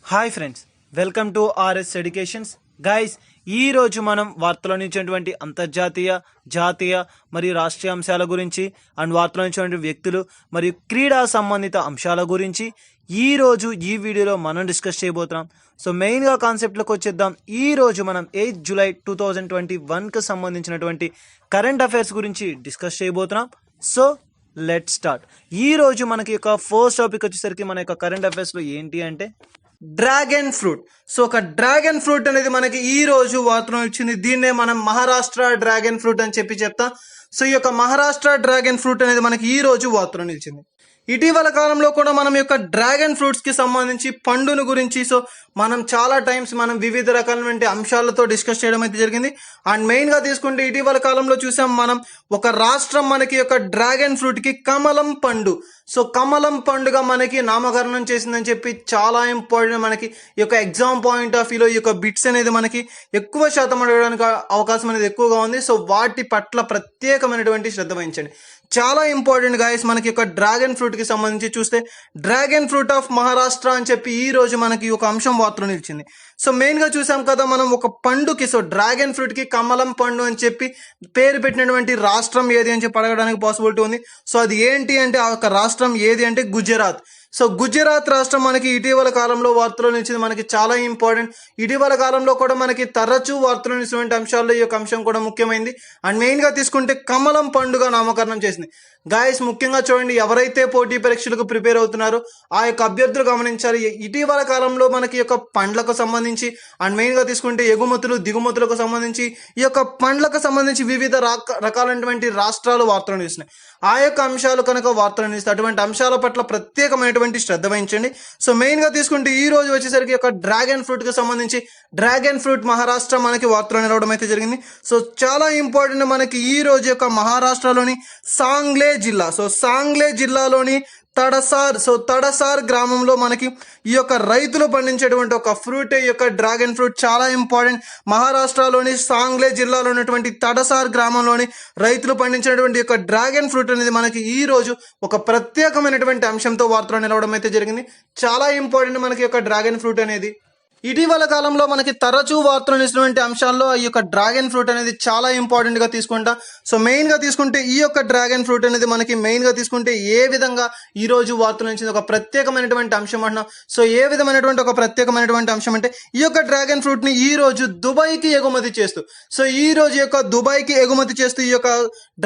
Hi friends, welcome to RS educations. Guys, ఈ రోజు మనం వార్తలో నిలిచినటువంటి అంతర్జాతీయ, జాతీయ మరియు రాష్ట్రీయ అంశాల గురించి అండ్ వార్తలో నిలిచినటువంటి వ్యక్తులు మరియు క్రీడా సంబంధిత అంశాల గురించి ఈ రోజు ఈ వీడియోలో మనం డిస్కస్ చేయబోతున్నాం. సో మెయిన్గా కాన్సెప్ట్లోకి వచ్చేద్దాం. ఈ రోజు మనం 8 జూలై 2021కి సంబంధించినటువంటి కరెంట్ అఫైర్స్ గురించి డిస్కస్ చేయబోతున్నాం. So let start. ఈ రోజు మనకి యొక్క ఫస్ట్ టాపిక్ వచ్చేసరికి మన యొక్క కరెంట్ అఫైర్స్లో ఏంటి అంటే డ్రాగన్ ఫ్రూట్. సో ఒక డ్రాగన్ ఫ్రూట్ అనేది మనకి ఈ రోజు వార్తలో వచ్చింది. దీన్నే మనం మహారాష్ట్ర డ్రాగన్ ఫ్రూట్ అని చెప్తాం. సో ఈ యొక్క మహారాష్ట్ర డ్రాగన్ ఫ్రూట్ అనేది మనకి ఈ రోజు వార్తలో నిలిచింది. ఇటీవల కాలంలో కూడా మనం యొక్క డ్రాగన్ ఫ్రూట్స్ కి సంబంధించి పండును గురించి మనం చాలా టైమ్స్ మనం వివిధ రకాలైన అంశాలతో డిస్కస్ చేయడం అయితే జరిగింది. అండ్ మెయిన్ గా తీసుకుంటే ఇటీవల కాలంలో చూసాం మనం ఒక రాష్ట్రం మనకి యొక్క డ్రాగన్ ఫ్రూట్ కి కమలం పండు, సో కమలం పండుగ మనకి నామకరణం చేసిందని చెప్పి చాలా ఇంపార్టెంట్. మనకి ఈ యొక్క ఎగ్జామ్ పాయింట్ ఆఫ్ వ్యూలో ఈ యొక్క బిట్స్ అనేది మనకి ఎక్కువ శాతం అడగడానికి అవకాశం అనేది ఎక్కువగా ఉంది. సో వాటి పట్ల ప్రత్యేకమైనటువంటి శ్రద్ధ వహించండి, చాలా ఇంపార్టెంట్ గాయస్. మనకి ఒక డ్రాగన్ ఫ్రూట్ కి సంబంధించి చూస్తే డ్రాగన్ ఫ్రూట్ ఆఫ్ మహారాష్ట్ర అని చెప్పి ఈ రోజు మనకి ఒక అంశం వార్తలో నిలిచింది. సో మెయిన్ గా చూసాం కదా మనం ఒక పండుకి, సో డ్రాగన్ ఫ్రూట్ కి కమలం పండు అని చెప్పి పేరు పెట్టినటువంటి రాష్ట్రం ఏది అని చెప్పి అడగడానికి పాసిబిలిటీ ఉంది. సో అది ఏంటి అంటే ఆ యొక్క రాష్ట్రం ఏది అంటే గుజరాత్. సో గుజరాత్ రాష్ట్రం మనకి ఇటీవల కాలంలో వార్తలో నిలిచింది, మనకి చాలా ఇంపార్టెంట్. ఇటీవల కాలంలో కూడా మనకి తరచూ వార్తలో నిలిచినటువంటి అంశాల్లో ఈ యొక్క అంశం కూడా ముఖ్యమైనది. అండ్ మెయిన్ గా తీసుకుంటే కమలం పండుగ నామకరణం చేసింది. గాయస్ ముఖ్యంగా చూడండి, ఎవరైతే పోటీ పరీక్షలకు ప్రిపేర్ అవుతున్నారో ఆ యొక్క అభ్యర్థులు గమనించాలి. ఇటీవల కాలంలో మనకి యొక్క పండ్లకు సంబంధించి అండ్ మెయిన్ గా తీసుకుంటే ఎగుమతులు దిగుమతులకు సంబంధించి ఈ యొక్క పండ్లకు సంబంధించి వివిధ రకాలైనటువంటి రాష్ట్రాలు వార్తలు నిలిచినాయి. ఆ యొక్క అంశాలు కనుక వార్తలు నిలిస్తే అటువంటి అంశాల పట్ల ప్రత్యేకమైనటువంటి శ్రద్ధ వహించండి. సో మెయిన్ గా తీసుకుంటే ఈ రోజు వచ్చేసరికి యొక్క డ్రాగన్ ఫ్రూట్ కి సంబంధించి డ్రాగన్ ఫ్రూట్ మహారాష్ట్ర మనకి వార్తలు నిలవడం అయితే జరిగింది. సో చాలా ఇంపార్టెంట్ మనకి ఈ రోజు యొక్క మహారాష్ట్రలోని సాంగ్లే జిల్లా, సో సాంగ్లే జిల్లాలోని తడసార్ గ్రామంలో మనకి ఈ యొక్క రైతులు పండించేటువంటి ఒక ఫ్రూట్, ఈ యొక్క డ్రాగన్ ఫ్రూట్ చాలా ఇంపార్టెంట్. మహారాష్ట్రలోని సాంగ్లే జిల్లాలో ఉన్నటువంటి తడసార్ గ్రామంలోని రైతులు పండించినటువంటి యొక్క డ్రాగన్ ఫ్రూట్ అనేది మనకి ఈ రోజు ఒక ప్రత్యేకమైనటువంటి అంశంతో వార్తలో నిలవడం అయితే జరిగింది. చాలా ఇంపార్టెంట్ మనకి యొక్క డ్రాగన్ ఫ్రూట్ అనేది. ఇటీవల కాలంలో మనకి తరచూ వార్తలు నిలిచినటువంటి అంశాల్లో ఈ యొక్క డ్రాగన్ ఫ్రూట్ అనేది చాలా ఇంపార్టెంట్ గా తీసుకుంటాం. సో మెయిన్ గా తీసుకుంటే ఈ యొక్క డ్రాగన్ ఫ్రూట్ అనేది మనకి మెయిన్ గా తీసుకుంటే ఏ విధంగా ఈ రోజు వార్తలు నిలిచింది ఒక ప్రత్యేకమైనటువంటి అంశం అంటున్నాం. సో ఏ విధమైనటువంటి ఒక ప్రత్యేకమైనటువంటి అంశం అంటే ఈ యొక్క డ్రాగన్ ఫ్రూట్ ని ఈ రోజు దుబాయ్కి ఎగుమతి చేస్తూ, సో ఈ రోజు యొక్క దుబాయ్కి ఎగుమతి చేస్తూ ఈ యొక్క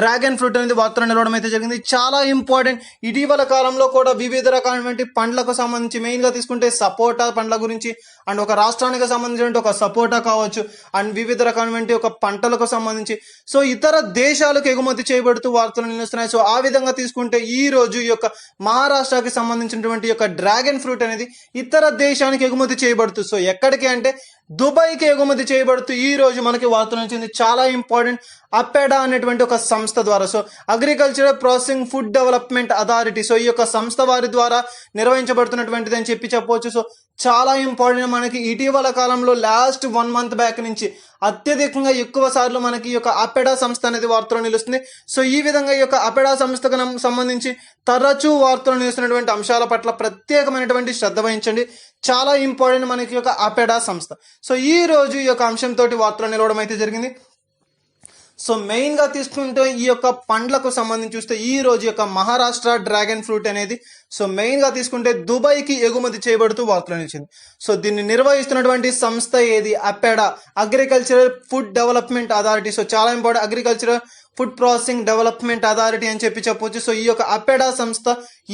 డ్రాగన్ ఫ్రూట్ అనేది వార్తలు నిలవడం అయితే జరిగింది. చాలా ఇంపార్టెంట్. ఇటీవల కాలంలో కూడా వివిధ రకాలైనటువంటి పండ్లకు సంబంధించి మెయిన్ గా తీసుకుంటే సపోటా పండ్ల గురించి అండ్ ఒక రాష్ట్రానికి సంబంధించిన ఒక సపోటా కావచ్చు అండ్ వివిధ రకాలైన ఒక పంటలకు సంబంధించి సో ఇతర దేశాలకు ఎగుమతి చేయబడుతూ వార్తలు నిలుస్తున్నాయి. సో ఆ విధంగా తీసుకుంటే ఈ రోజు ఈ యొక్క మహారాష్ట్రకి సంబంధించినటువంటి యొక్క డ్రాగన్ ఫ్రూట్ అనేది ఇతర దేశానికి ఎగుమతి చేయబడుతూ, సో ఎక్కడికి అంటే దుబాయ్కి ఎగుమతి చేయబడుతూ ఈ రోజు మనకి వార్తలు వచ్చింది. చాలా ఇంపార్టెంట్. అపెడా అనేటువంటి ఒక సంస్థ ద్వారా, so agricultural processing food development authority, so ఈ యొక్క సంస్థ వారి ద్వారా నిర్వహించబడుతున్నటువంటిది అని చెప్పవచ్చు. సో చాలా ఇంపార్టెంట్. మనకి ఇటీవల కాలంలో లాస్ట్ 1 month బ్యాక్ నుంచి అత్యధికంగా ఎక్కువ సార్లు మనకి ఈ యొక్క అపెడా సంస్థ అనేది వార్తలు నిలుస్తుంది. సో ఈ విధంగా ఈ యొక్క అపెడా సంస్థకు సంబంధించి తరచూ వార్తలు నిలుస్తున్నటువంటి అంశాల పట్ల ప్రత్యేకమైనటువంటి శ్రద్ధ వహించండి. చాలా ఇంపార్టెంట్ మనకి యొక్క అపెడా సంస్థ. సో ఈ రోజు ఈ యొక్క అంశంతో వార్తలు నిలవడం అయితే జరిగింది. సో మెయిన్ గా తీసుకుంటే ఈ యొక్క పండ్లకు సంబంధించి చూస్తే ఈ రోజు యొక్క మహారాష్ట్ర డ్రాగన్ ఫ్రూట్ అనేది సో మెయిన్ గా తీసుకుంటే దుబాయ్కి ఎగుమతి చేయబడుతూ వార్తలు నిలిచింది. సో దీన్ని నిర్వహిస్తున్నటువంటి సంస్థ ఏది? APEDA, agricultural food development authority. So చాలా important, agricultural food processing development authority అని చెప్పవచ్చు. సో ఈ యొక్క అపెడా సంస్థ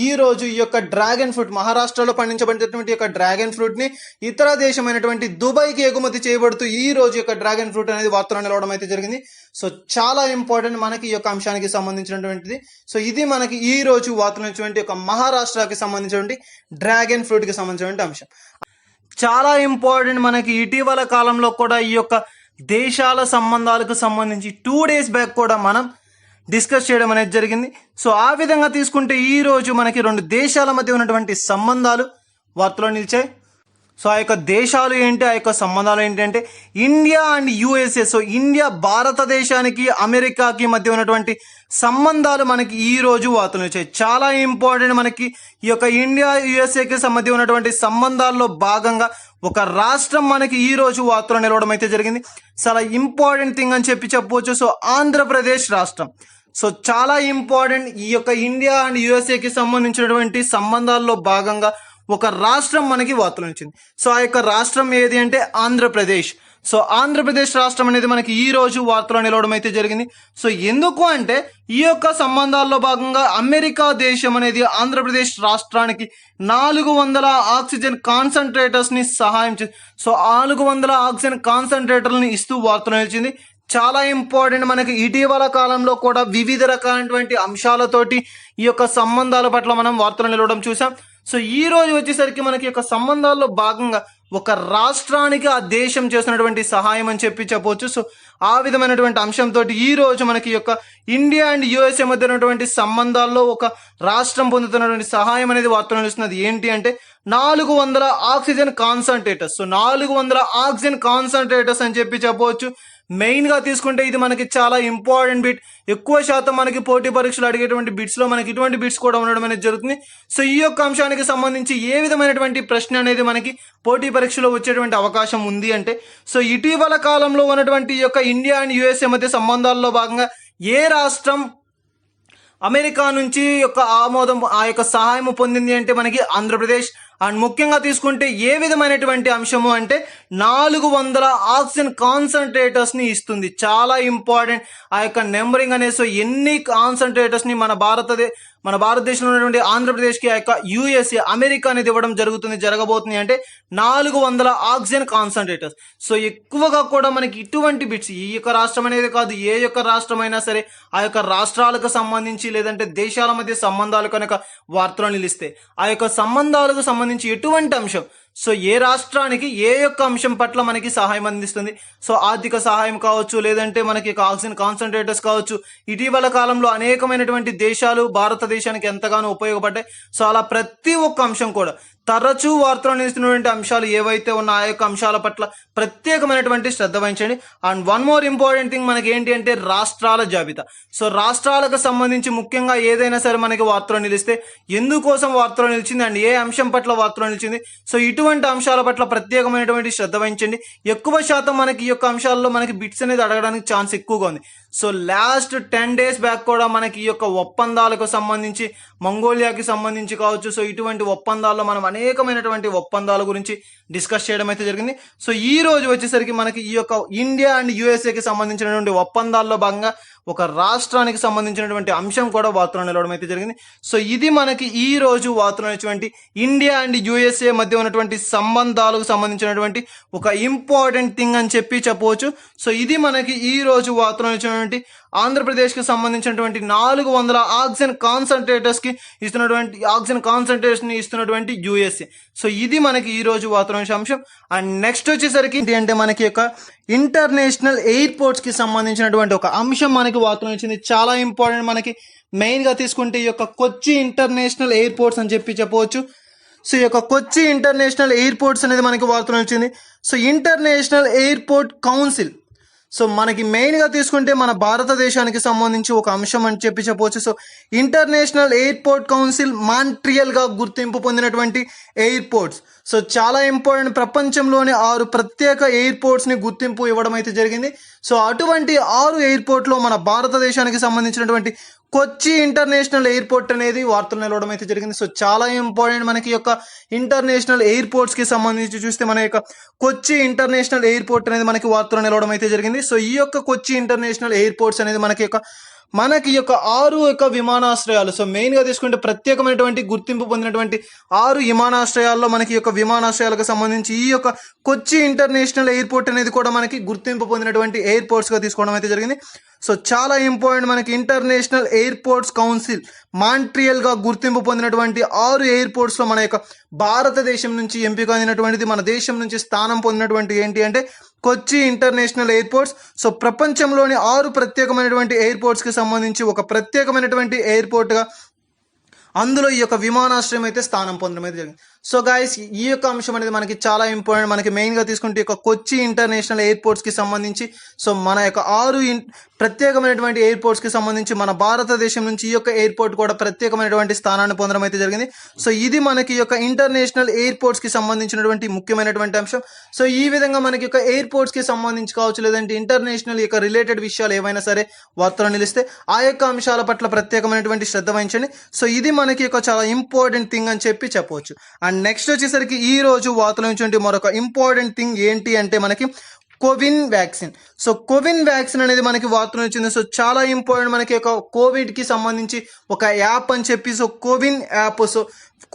ఈ రోజు ఈ యొక్క డ్రాగన్ ఫ్రూట్ మహారాష్ట్రలో పండించబడినటువంటి యొక్క డ్రాగన్ ఫ్రూట్ ని ఇతర దేశమైనటువంటి దుబాయ్కి ఎగుమతి చేయబడుతూ ఈ రోజు యొక్క డ్రాగన్ ఫ్రూట్ అనేది వార్తలు నిలవడం అయితే జరిగింది. సో చాలా ఇంపార్టెంట్ మనకి ఈ యొక్క అంశానికి సంబంధించినటువంటిది. సో ఇది మనకి ఈ రోజు వార్తలు నిలిచినటువంటి యొక్క మహారాష్ట్రకి సంబంధించినటువంటి డ్రాగన్ ఫ్రూట్ కి సంబంధించినటువంటి అంశం. చాలా ఇంపార్టెంట్. మనకి ఇటీవల కాలంలో కూడా ఈ యొక్క దేశాల సంబంధాలకు సంబంధించి 2 days బ్యాక్ కూడా మనం డిస్కస్ చేయడం అనేది జరిగింది. సో ఆ విధంగా తీసుకుంటే ఈ రోజు మనకి 2 దేశాల మధ్య ఉన్నటువంటి సంబంధాలు వార్తలో నిలిచాయి. సో ఆ యొక్క దేశాలు ఏంటి, ఆ యొక్క సంబంధాలు ఏంటంటే India and USA. So India భారతదేశానికి అమెరికాకి మధ్య ఉన్నటువంటి సంబంధాలు మనకి ఈ రోజు వార్తలు వచ్చాయి. చాలా ఇంపార్టెంట్. మనకి ఈ యొక్క ఇండియా యుఎస్ఏకి మధ్య ఉన్నటువంటి సంబంధాల్లో భాగంగా ఒక రాష్ట్రం మనకి ఈ రోజు వార్తలు నిలవడం అయితే జరిగింది. చాలా ఇంపార్టెంట్ థింగ్ అని చెప్పవచ్చు. సో ఆంధ్రప్రదేశ్ రాష్ట్రం. సో చాలా ఇంపార్టెంట్. ఈ యొక్క ఇండియా అండ్ యుఎస్ఏకి సంబంధించినటువంటి సంబంధాల్లో భాగంగా ఒక రాష్ట్రం మనకి వార్తలు వచ్చింది. సో ఆ యొక్క రాష్ట్రం ఏది అంటే ఆంధ్రప్రదేశ్. సో ఆంధ్రప్రదేశ్ రాష్ట్రం అనేది మనకి ఈ రోజు వార్తలో నిలవడం అయితే జరిగింది. సో ఎందుకు అంటే ఈ యొక్క సంబంధాల్లో భాగంగా అమెరికా దేశం అనేది ఆంధ్రప్రదేశ్ రాష్ట్రానికి 400 ఆక్సిజన్ కాన్సన్ట్రేటర్స్ ని సహాయం సో 400 ఆక్సిజన్ కాన్సన్ట్రేటర్ని ఇస్తూ వార్తలు నిలిచింది. చాలా ఇంపార్టెంట్. మనకి ఇటీవల కాలంలో కూడా వివిధ రకాలైనటువంటి అంశాలతోటి ఈ యొక్క సంబంధాల పట్ల మనం వార్తలు నిలవడం చూసాం. సో ఈ రోజు వచ్చేసరికి మనకి యొక్క సంబంధాల్లో భాగంగా ఒక రాష్ట్రానికి ఆ దేశం చేస్తున్నటువంటి సహాయం అని చెప్పవచ్చు. సో ఆ విధమైనటువంటి అంశంతో ఈ రోజు మనకి యొక్క ఇండియా అండ్ యుఎస్ఏ మధ్య ఉన్నటువంటి సంబంధాల్లో ఒక రాష్ట్రం పొందుతున్నటువంటి సహాయం అనేది వార్తలు నిలుస్తున్నది. ఏంటి అంటే 400 oxygen concentrators. So 400 oxygen concentrators అని చెప్పవచ్చు. మెయిన్ గా తీసుకుంటే ఇది మనకి చాలా ఇంపార్టెంట్ బిట్. ఎక్కువ శాతం మనకి పోటీ పరీక్షలు అడిగేటువంటి బిట్స్ లో మనకి ఇటువంటి బిట్స్ కూడా ఉండడం అనేది జరుగుతుంది. సో ఈ యొక్క అంశానికి సంబంధించి ఏ విధమైనటువంటి ప్రశ్న అనేది మనకి పోటీ పరీక్షలో వచ్చేటువంటి అవకాశం ఉంది అంటే, సో ఇటీవల కాలంలో ఉన్నటువంటి ఈ యొక్క ఇండియా అండ్ యుఎస్ఏ మధ్య సంబంధాల్లో భాగంగా ఏ రాష్ట్రం అమెరికా నుంచి యొక్క ఆమోదం ఆ యొక్క సహాయం పొందింది అంటే మనకి ఆంధ్రప్రదేశ్. అండ్ ముఖ్యంగా తీసుకుంటే ఏ విధమైనటువంటి అంశము అంటే 400 ఆక్సిజన్ కాన్సన్ట్రేటర్స్ ని ఇస్తుంది. చాలా ఇంపార్టెంట్ ఆ యొక్క నెంబరింగ్ అనేది. సో ఎన్ని కాన్సన్ట్రేటర్స్ ని మన భారతదేశంలో ఉన్నటువంటి ఆంధ్రప్రదేశ్ కి ఆ యొక్క యుఎస్ఏ అమెరికా అనేది ఇవ్వడం జరగబోతుంది అంటే 400 ఆక్సిజన్ కాన్సన్ట్రేటర్స్. సో ఎక్కువగా కూడా మనకి ఇటువంటి బిట్స్ ఈ యొక్క రాష్ట్రం అనేది కాదు, ఏ యొక్క రాష్ట్రం అయినా సరే ఆ యొక్క రాష్ట్రాలకు సంబంధించి లేదంటే దేశాల మధ్య సంబంధాలు కనుక వార్తలు నిలిస్తే ఆ యొక్క సంబంధాలకు సంబంధించి ఎటువంటి అంశం, సో ఏ రాష్ట్రానికి ఏ యొక్క అంశం పట్ల మనకి సహాయం అందిస్తుంది, సో ఆర్థిక సహాయం కావచ్చు లేదంటే మనకి ఆక్సిజన్ కాన్సన్ట్రేటర్స్ కావచ్చు. ఇటీవల కాలంలో అనేకమైనటువంటి దేశాలు భారతదేశానికి ఎంతగానో ఉపయోగపడ్డాయి. సో అలా ప్రతి ఒక్క అంశం కూడా తరచూ వార్తలు నిలుస్తున్నటువంటి అంశాలు ఏవైతే ఉన్న ఆ యొక్క అంశాల పట్ల ప్రత్యేకమైనటువంటి శ్రద్ధ వహించండి. And one more important thing మనకి ఏంటి అంటే రాష్ట్రాల జాబితా. సో రాష్ట్రాలకు సంబంధించి ముఖ్యంగా ఏదైనా సరే మనకి వార్తలు నిలిస్తే ఎందుకోసం వార్తలు నిలిచింది అండ్ ఏ అంశం పట్ల వార్తలు నిలిచింది, సో ఇటువంటి అంశాల పట్ల ప్రత్యేకమైనటువంటి శ్రద్ధ వహించండి. ఎక్కువ శాతం మనకి ఈ యొక్క అంశాల్లో మనకి బిట్స్ అనేది అడగడానికి ఛాన్స్ ఎక్కువగా ఉంది. సో లాస్ట్ 10 days బ్యాక్ కూడా మనకి ఈ యొక్క ఒప్పందాలకు సంబంధించి మంగోలియాకి సంబంధించి కావచ్చు, సో ఇటువంటి ఒప్పందాల్లో మనం అనేకమైనటువంటి ఒప్పందాల గురించి డిస్కస్ చేయడం అయితే జరిగింది. సో ఈ రోజు వచ్చేసరికి మనకి ఈ యొక్క ఇండియా అండ్ యుఎస్ఏకి సంబంధించినటువంటి ఒప్పందాల్లో భాగంగా ఒక రాష్ట్రానికి సంబంధించినటువంటి అంశం కూడా వార్తలు నిలవడం అయితే జరిగింది. సో ఇది మనకి ఈ రోజు వార్తలు అనేటువంటి ఇండియా అండ్ యుఎస్ఏ మధ్య ఉన్నటువంటి సంబంధాలకు సంబంధించినటువంటి ఒక ఇంపార్టెంట్ థింగ్ అని చెప్పవచ్చు. సో ఇది మనకి ఈ రోజు వార్తలు అనేటువంటి ఆంధ్రప్రదేశ్కి సంబంధించినటువంటి 400 ఆక్సిజన్ కాన్సన్ట్రేటర్స్ కి ఇస్తున్నటువంటి ఆక్సిజన్ కాన్సన్ట్రేషన్ ఇస్తున్నటువంటి యుఎస్ఏ. సో ఇది మనకి ఈ రోజు వార్తల అంశం. అండ్ నెక్స్ట్ వచ్చేసరికి ఏంటి అంటే మనకి యొక్క ఇంటర్నేషనల్ ఎయిర్పోర్ట్స్ కి సంబంధించినటువంటి ఒక అంశం మనకి వార్తలు వచ్చింది. చాలా ఇంపార్టెంట్. మనకి మెయిన్ గా తీసుకుంటే ఈ యొక్క కొచ్చి ఇంటర్నేషనల్ ఎయిర్పోర్ట్స్ అని చెప్పవచ్చు. సో ఈ యొక్క కొచ్చి ఇంటర్నేషనల్ ఎయిర్పోర్ట్స్ అనేది మనకి వార్తలు వచ్చింది. So international airport council. So మనకి మెయిన్ గా తీసుకుంటే మన భారతదేశానికి సంబంధించి ఒక అంశం అని చెప్పవచ్చు. So international airport council Montreal గా గుర్తింపు పొందినటువంటి ఎయిర్పోర్ట్స్. సో చాలా ఇంపార్టెంట్. ప్రపంచంలోని 6 ప్రత్యేక ఎయిర్పోర్ట్స్ ని గుర్తింపు ఇవ్వడం అయితే జరిగింది. సో అటువంటి 6 ఎయిర్పోర్ట్ లో మన భారతదేశానికి సంబంధించినటువంటి కొచ్చి ఇంటర్నేషనల్ ఎయిర్పోర్ట్ అనేది వార్తలు నిలవడం అయితే జరిగింది. సో చాలా ఇంపార్టెంట్. మనకి యొక్క ఇంటర్నేషనల్ ఎయిర్పోర్ట్స్ కి సంబంధించి చూస్తే మన యొక్క కొచ్చి ఇంటర్నేషనల్ ఎయిర్పోర్ట్ అనేది మనకి వార్తలు నిలవడం అయితే జరిగింది. సో ఈ యొక్క కొచ్చి ఇంటర్నేషనల్ ఎయిర్పోర్ట్స్ అనేది మనకి యొక్క 6 యొక్క విమానాశ్రయాలు. సో మెయిన్ గా తీసుకుంటే ప్రత్యేకమైనటువంటి గుర్తింపు పొందినటువంటి 6 విమానాశ్రయాల్లో మనకి యొక్క విమానాశ్రయాలకు సంబంధించి ఈ యొక్క కొచ్చి ఇంటర్నేషనల్ ఎయిర్పోర్ట్ అనేది కూడా మనకి గుర్తింపు పొందినటువంటి ఎయిర్పోర్ట్స్ గా తీసుకోవడం అయితే జరిగింది. సో చాలా ఇంపార్టెంట్. మనకి ఇంటర్నేషనల్ ఎయిర్పోర్ట్స్ కౌన్సిల్ మాంట్రియల్ గా గుర్తింపు పొందినటువంటి 6 ఎయిర్పోర్ట్స్ లో మన యొక్క భారతదేశం నుంచి ఎంపిక అయినటువంటిది, మన దేశం నుంచి స్థానం పొందినటువంటి ఏంటి అంటే కొచ్చి ఇంటర్నేషనల్ ఎయిర్పోర్ట్స్. సో ప్రపంచంలోని 6 ప్రత్యేకమైనటువంటి ఎయిర్పోర్ట్స్ కి సంబంధించి ఒక ప్రత్యేకమైనటువంటి ఎయిర్పోర్ట్ గా అందులో ఈ యొక్క విమానాశ్రయం అయితే స్థానం పొందడం అయితే జరిగింది. సో గాయస్ ఈ యొక్క అంశం అనేది మనకి చాలా ఇంపార్టెంట్. మనకి మెయిన్గా తీసుకుంటే ఈ యొక్క కొచ్చి ఇంటర్నేషనల్ ఎయిర్పోర్ట్స్కి సంబంధించి సో మన యొక్క ప్రత్యేకమైనటువంటి ఎయిర్పోర్ట్స్కి సంబంధించి మన భారతదేశం నుంచి ఈ యొక్క ఎయిర్పోర్ట్ కూడా ప్రత్యేకమైనటువంటి స్థానాన్ని పొందడం అయితే జరిగింది. సో ఇది మనకి ఈ యొక్క ఇంటర్నేషనల్ ఎయిర్పోర్ట్స్కి సంబంధించినటువంటి ముఖ్యమైనటువంటి అంశం. సో ఈ విధంగా మనకి యొక్క ఎయిర్పోర్ట్స్కి సంబంధించి కావచ్చు, లేదంటే ఇంటర్నేషనల్ యొక్క రిలేటెడ్ విషయాలు ఏవైనా సరే వార్తలు నిలిస్తే ఆ యొక్క అంశాల పట్ల ప్రత్యేకమైనటువంటి శ్రద్ధ వహించండి. సో ఇది మనకి ఒక చాలా ఇంపార్టెంట్ థింగ్ అని చెప్పవచ్చు. అండ్ నెక్స్ట్ వచ్చేసరికి ఈ రోజు వార్తల నుంచి మరొక ఇంపార్టెంట్ థింగ్ ఏంటి అంటే మనకి CoWIN vaccine. So CoWIN vaccine అనేది మనకి వార్తలు వచ్చింది. సో చాలా ఇంపార్టెంట్. మనకి ఒక కోవిడ్కి సంబంధించి ఒక యాప్ అని చెప్పి so CoWIN app, so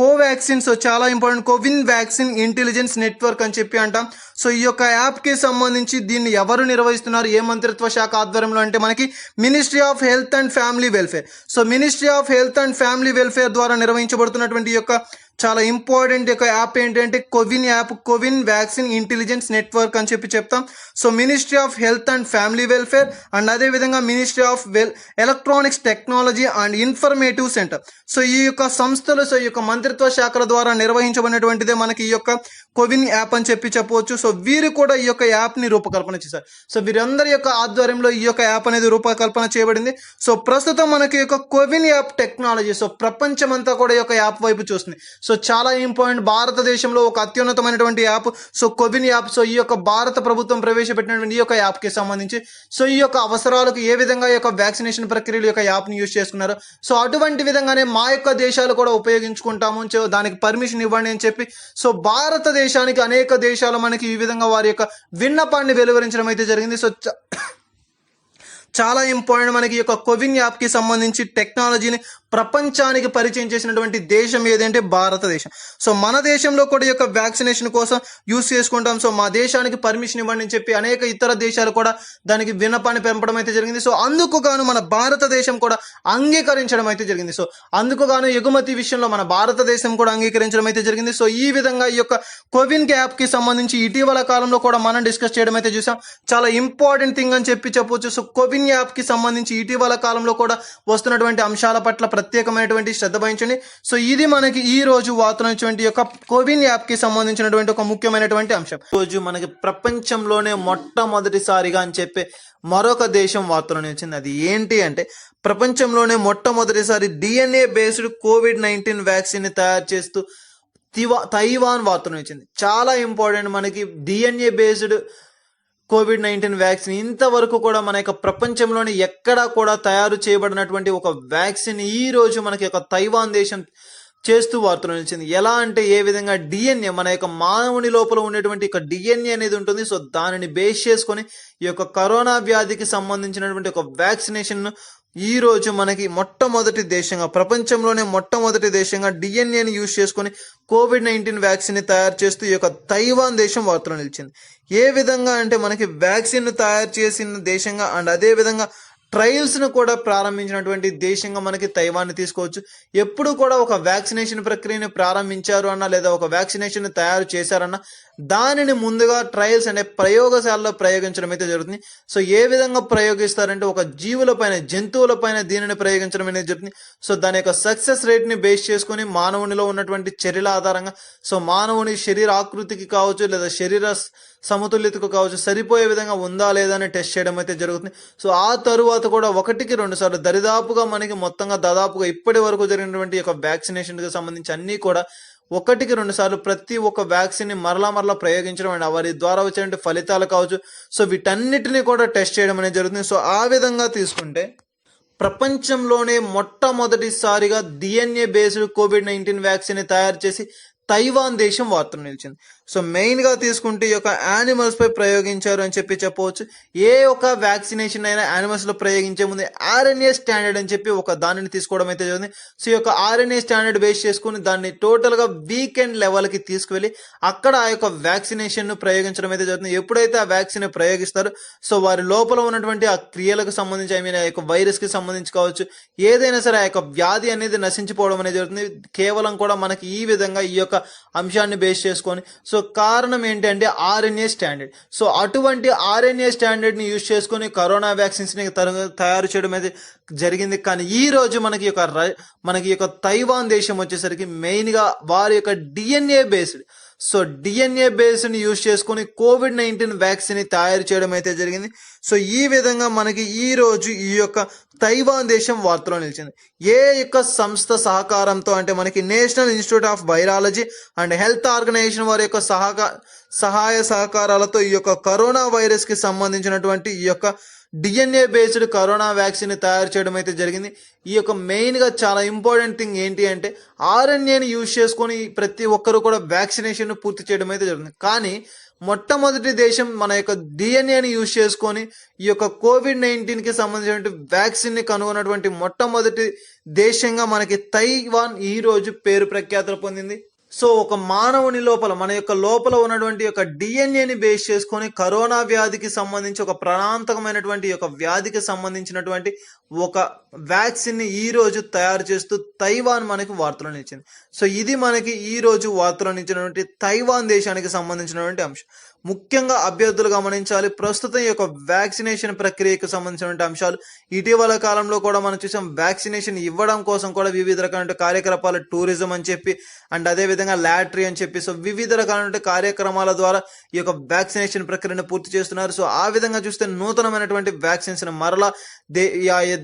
Covaxin, so చాలా important. CoWIN vaccine intelligence network అని చెప్పి అంటాం. సో ఈ యొక్క యాప్కి సంబంధించి దీన్ని ఎవరు నిర్వహిస్తున్నారు, ఏ మంత్రిత్వ శాఖ ఆధ్వర్యంలో అంటే మనకి ministry of health and family welfare. So ministry of health and family welfare ద్వారా నిర్వహించబడుతున్నటువంటి ఈ యొక్క చాలా ఇంపార్టెంట్ యొక్క యాప్ ఏంటంటే CoWIN app, CoWIN vaccine intelligence network అని చెప్తాం. So ministry of health and family welfare and అదేవిధంగా ministry of electronics technology and informative centre. So ఈ యొక్క సంస్థలు, సో ఈ యొక్క మంత్రిత్వ శాఖల ద్వారా నిర్వహించబడినటువంటిదే మనకి ఈ యొక్క కోవిన్ యాప్ అని చెప్పవచ్చు. సో వీరు కూడా ఈ యొక్క యాప్ని రూపకల్పన చేశారు. సో వీరందరి యొక్క ఆధ్వర్యంలో ఈ యొక్క యాప్ అనేది రూపకల్పన చేయబడింది. సో ప్రస్తుతం మనకి యొక్క కోవిన్ యాప్ టెక్నాలజీ, సో ప్రపంచమంతా కూడా ఈ యొక్క యాప్ వైపు చూస్తుంది. సో చాలా ఇంపార్టెంట్. భారతదేశంలో ఒక అత్యున్నతమైనటువంటి app so CoWIN app. So ఈ యొక్క భారత ప్రభుత్వం ప్రవేశపెట్టినటువంటి ఈ యొక్క యాప్కి సంబంధించి సో ఈ యొక్క అవసరాలకు ఏ విధంగా ఈ యొక్క వ్యాక్సినేషన్ ప్రక్రియలు యొక్క యాప్ని యూజ్ చేసుకున్నారు, సో అటువంటి విధంగానే మా యొక్క దేశాలు కూడా ఉపయోగించుకుంటాము, దానికి పర్మిషన్ ఇవ్వండి అని చెప్పి సో భారతదేశానికి అనేక దేశాలు మనకి ఈ విధంగా వారి యొక్క విన్నపాన్ని వెలువరించడం అయితే జరిగింది. సో చాలా ఇంపార్టెంట్. మనకి ఈ యొక్క కోవిన్ యాప్కి సంబంధించి టెక్నాలజీని ప్రపంచానికి పరిచయం చేసినటువంటి దేశం ఏదంటే భారతదేశం. సో మన దేశంలో కూడా ఈ యొక్క వ్యాక్సినేషన్ కోసం యూజ్ చేసుకుంటాం. సో మా దేశానికి పర్మిషన్ ఇవ్వండి అని చెప్పి అనేక ఇతర దేశాలు కూడా దానికి విన్నపాన్ని పెంపడం అయితే జరిగింది. సో అందుకు గాను మన భారతదేశం కూడా అంగీకరించడం అయితే జరిగింది. సో అందుకు గాను ఎగుమతి విషయంలో మన భారతదేశం కూడా అంగీకరించడం అయితే జరిగింది. సో ఈ విధంగా ఈ యొక్క కోవిన్ యాప్కి సంబంధించి ఇటీవల కాలంలో కూడా మనం డిస్కస్ చేయడం అయితే చూసాం. చాలా ఇంపార్టెంట్ థింగ్ అని చెప్పవచ్చు. సో కోవిన్ యాప్కి సంబంధించి ఇటీవల కాలంలో కూడా వస్తున్నటువంటి అంశాల పట్ల ప్రత్యేకమైనటువంటి శ్రద్ధ వహించండి. సో ఇది మనకి ఈ రోజు వార్తనటువంటి యొక్క కోవిన్ యాప్ కి సంబంధించినటువంటి ఒక ముఖ్యమైనటువంటి అంశం. రోజు మనకి ప్రపంచంలోనే మొట్టమొదటిసారిగా అని చెప్పి మరొక దేశం వార్తలోనే వచ్చింది. అది ఏంటి అంటే ప్రపంచంలోనే మొట్టమొదటిసారి DNA బేస్డ్ COVID-19 వ్యాక్సిన్ ని తయారు చేస్తూ తైవాన్ వార్తను వచ్చింది. చాలా ఇంపార్టెంట్. మనకి DNA బేస్డ్ COVID-19 వ్యాక్సిన్ ఇంతవరకు కూడా మన యొక్క ప్రపంచంలోని ఎక్కడా కూడా తయారు చేయబడినటువంటి ఒక వ్యాక్సిన్ ఈ రోజు మనకి ఒక తైవాన్ దేశం చేస్తూ వార్తలు నిలిచింది. ఎలా అంటే ఏ విధంగా DNA మన యొక్క మానవుని లోపల ఉండేటువంటి ఒక DNA అనేది ఉంటుంది. సో దానిని బేస్ చేసుకొని ఈ యొక్క కరోనా వ్యాధికి సంబంధించినటువంటి ఒక వ్యాక్సినేషన్ ఈ రోజు మనకి మొట్టమొదటి దేశంగా, ప్రపంచంలోనే మొట్టమొదటి దేశంగా DNAని యూజ్ చేసుకొని COVID-19 వ్యాక్సిన్ ని తయారు చేస్తూ ఈ యొక్క తైవాన్ దేశం వార్తలు నిలిచింది. ఏ విధంగా అంటే మనకి వ్యాక్సిన్ ను తయారు చేసిన దేశంగా అండ్ అదే విధంగా ట్రయల్స్ ను కూడా ప్రారంభించినటువంటి దేశంగా మనకి తైవాన్ని తీసుకోవచ్చు. ఎప్పుడు కూడా ఒక వ్యాక్సినేషన్ ప్రక్రియను ప్రారంభించారు అన్నా లేదా ఒక వ్యాక్సినేషన్ తయారు చేశారన్నా దానిని ముందుగా ట్రయల్స్ అనే ప్రయోగశాలలో ప్రయోగించడం అయితే జరుగుతుంది. సో ఏ విధంగా ప్రయోగిస్తారంటే ఒక జీవులపైన, జంతువులపైన దీనిని ప్రయోగించడం అనేది జరుగుతుంది. సో దాని యొక్క సక్సెస్ రేట్ ని బేస్ చేసుకుని మానవునిలో ఉన్నటువంటి చర్యల ఆధారంగా సో మానవుని శరీర ఆకృతికి కావచ్చు లేదా శరీర సమతుల్యతకు కావచ్చు సరిపోయే విధంగా ఉందా లేదా అని టెస్ట్ చేయడం అయితే జరుగుతుంది. సో ఆ తరువాత కూడా 1-2 సార్లు దరిదాపుగా మనకి మొత్తంగా దాదాపుగా ఇప్పటి వరకు జరిగినటువంటి యొక్క వ్యాక్సినేషన్ కి సంబంధించి అన్ని కూడా 1-2 సార్లు ప్రతి ఒక్క వ్యాక్సిన్ ని మరలా ప్రయోగించడం అండ్ వారి ద్వారా వచ్చే ఫలితాలు కావచ్చు సో వీటన్నిటిని కూడా టెస్ట్ చేయడం అనేది జరుగుతుంది. సో ఆ విధంగా తీసుకుంటే ప్రపంచంలోనే మొట్టమొదటిసారిగా DNA బేస్డ్ COVID-19 వ్యాక్సిన్ ని తయారు చేసి తైవాన్ దేశం వార్తలు నిలిచింది. సో మెయిన్ గా తీసుకుంటే ఈ యొక్క యానిమల్స్ పై ప్రయోగించారు అని చెప్పవచ్చు. ఏ ఒక్క వ్యాక్సినేషన్ అయినా యానిమల్స్ లో ప్రయోగించే ముందు RNA స్టాండర్డ్ అని చెప్పి ఒక దానిని తీసుకోవడం అయితే జరిగింది. సో ఈ యొక్క RNA స్టాండర్డ్ బేస్ చేసుకుని దాన్ని టోటల్ గా వీకెండ్ లెవెల్ కి తీసుకువెళ్ళి అక్కడ ఆ యొక్క వ్యాక్సినేషన్ ను ప్రయోగించడం అయితే జరుగుతుంది. ఎప్పుడైతే ఆ వ్యాక్సిన్ ప్రయోగిస్తారో సో వారి లోపల ఉన్నటువంటి ఆ క్రియలకు సంబంధించి ఆ యొక్క వైరస్ కి సంబంధించి కావచ్చు ఏదైనా సరే ఆ యొక్క వ్యాధి అనేది నశించిపోవడం అనేది జరుగుతుంది. కేవలం కూడా మనకి ఈ విధంగా ఈ యొక్క అంశాన్ని బేస్ చేసుకొని సో కారణం ఏంటంటే ఆర్ఎన్ఏ స్టాండర్డ్. సో అటువంటి ఆర్ఎన్ఏ స్టాండర్డ్ని యూజ్ చేసుకొని కరోనా వ్యాక్సిన్స్ని తయారు చేయడం అయితే జరిగింది. కానీ ఈ రోజు మనకి యొక్క తైవాన్ దేశం వచ్చేసరికి మెయిన్గా వారి యొక్క డిఎన్ఏ బేస్డ్ యూజ్ చేసుకొని COVID-19 వ్యాక్సిన్ తయారు చేయడం అయితే జరిగింది. సో ఈ విధంగా మనకి ఈ రోజు ఈ యొక్క తైవాన్ దేశం వార్తలో నిలిచింది. ఏ యొక్క సంస్థ సహకారంతో అంటే మనకి national institute of virology and health organization వారి యొక్క సహాయ సహకారాలతో ఈ యొక్క కరోనా వైరస్ కి సంబంధించినటువంటి ఈ యొక్క డిఎన్ఏ బేస్డ్ కరోనా వ్యాక్సిన్ తయారు చేయడం అయితే జరిగింది. ఈ యొక్క మెయిన్గా చాలా ఇంపార్టెంట్ థింగ్ ఏంటి అంటే ఆర్ఎన్ఏని యూజ్ చేసుకొని ప్రతి ఒక్కరు కూడా వ్యాక్సినేషన్ పూర్తి చేయడం అయితే జరుగుతుంది. కానీ మొట్టమొదటి దేశం మన యొక్క డిఎన్ఏని యూజ్ చేసుకొని ఈ యొక్క COVID-19కి సంబంధించిన వ్యాక్సిన్ని కనుగొన్నటువంటి మొట్టమొదటి దేశంగా మనకి తైవాన్ ఈ రోజు పేరు ప్రఖ్యాతులు పొందింది. సో ఒక మానవుని లోపల మన యొక్క లోపల ఉన్నటువంటి యొక్క డిఎన్ఏని బేస్ చేసుకొని కరోనా వ్యాధికి సంబంధించి ఒక ప్రాణాంతకమైనటువంటి యొక్క వ్యాధికి సంబంధించినటువంటి ఒక వ్యాక్సిన్ని ఈ రోజు తయారు చేస్తూ తైవాన్ మనకి వార్తలో నిలిచింది. సో ఇది మనకి ఈ రోజు వార్తలో నిలిచినటువంటి తైవాన్ దేశానికి సంబంధించినటువంటి అంశం. ముఖ్యంగా అభ్యర్థులు గమనించాలి, ప్రస్తుతం ఈ యొక్క వ్యాక్సినేషన్ ప్రక్రియకు సంబంధించినటువంటి అంశాలు. ఇటీవల కాలంలో కూడా మనం చూసాం వ్యాక్సినేషన్ ఇవ్వడం కోసం కూడా వివిధ రకాల కార్యకలాపాలు, టూరిజం అని చెప్పి అండ్ అదేవిధంగా లాటరీ అని చెప్పి సో వివిధ రకాల కార్యక్రమాల ద్వారా ఈ యొక్క వ్యాక్సినేషన్ ప్రక్రియను పూర్తి చేస్తున్నారు. సో ఆ విధంగా చూస్తే నూతనమైనటువంటి వ్యాక్సిన్స్ మరలా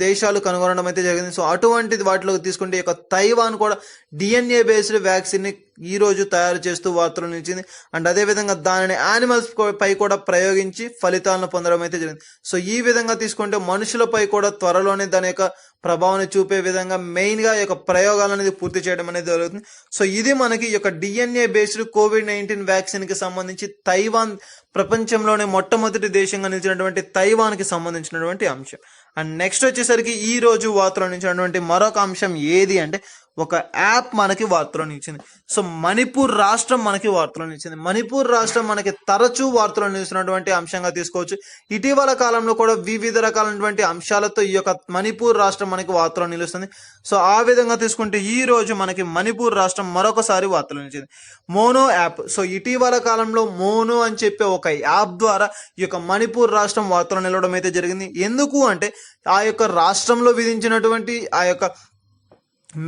దేశాలు కనుగొనడం అయితే జరిగింది. సో అటువంటి వాటిలో తీసుకుంటే ఈ యొక్క తైవాన్ కూడా డిఎన్ఏ బేస్డ్ వ్యాక్సిన్ ని ఈ రోజు తయారు చేస్తూ వార్తలు నిలిచింది. అండ్ అదేవిధంగా దానిని యానిమల్స్ పై కూడా ప్రయోగించి ఫలితాలను పొందడం అయితే జరిగింది. సో ఈ విధంగా తీసుకుంటే మనుషులపై కూడా త్వరలోనే దాని యొక్క ప్రభావాన్ని చూపే విధంగా మెయిన్ గా ఈ యొక్క ప్రయోగాలు అనేది పూర్తి చేయడం అనేది జరుగుతుంది. సో ఇది మనకి ఈ యొక్క డిఎన్ఏ బేస్డ్ COVID-19 వ్యాక్సిన్ కి సంబంధించి తైవాన్ ప్రపంచంలోనే మొట్టమొదటి దేశంగా నిలిచినటువంటి తైవాన్ కి సంబంధించినటువంటి అంశం. అండ్ నెక్స్ట్ వచ్చేసరికి ఈ రోజు వార్తలో నిలిచినటువంటి మరొక అంశం ఏది అంటే ఒక యాప్ మనకి వార్తలో నిలిచింది. సో మణిపూర్ రాష్ట్రం మనకి వార్తలో నిలిచింది. మణిపూర్ రాష్ట్రం మనకి తరచూ వార్తలో నిలిచినటువంటి అంశంగా తీసుకోవచ్చు. ఇటీవల కాలంలో కూడా వివిధ రకాలైనటువంటి అంశాలతో ఈ యొక్క మణిపూర్ రాష్ట్రం మనకి వార్తలో నిలుస్తుంది. సో ఆ విధంగా తీసుకుంటే ఈ రోజు మనకి మణిపూర్ రాష్ట్రం మరొకసారి వార్తలో నిలిచింది. Mono app. సో ఇటీవల కాలంలో మోనో అని చెప్పే ఒక యాప్ ద్వారా ఈ యొక్క మణిపూర్ రాష్ట్రం వార్తలో నిలవడం అయితే జరిగింది. ఎందుకు అంటే ఆ యొక్క రాష్ట్రంలో విధించినటువంటి ఆ యొక్క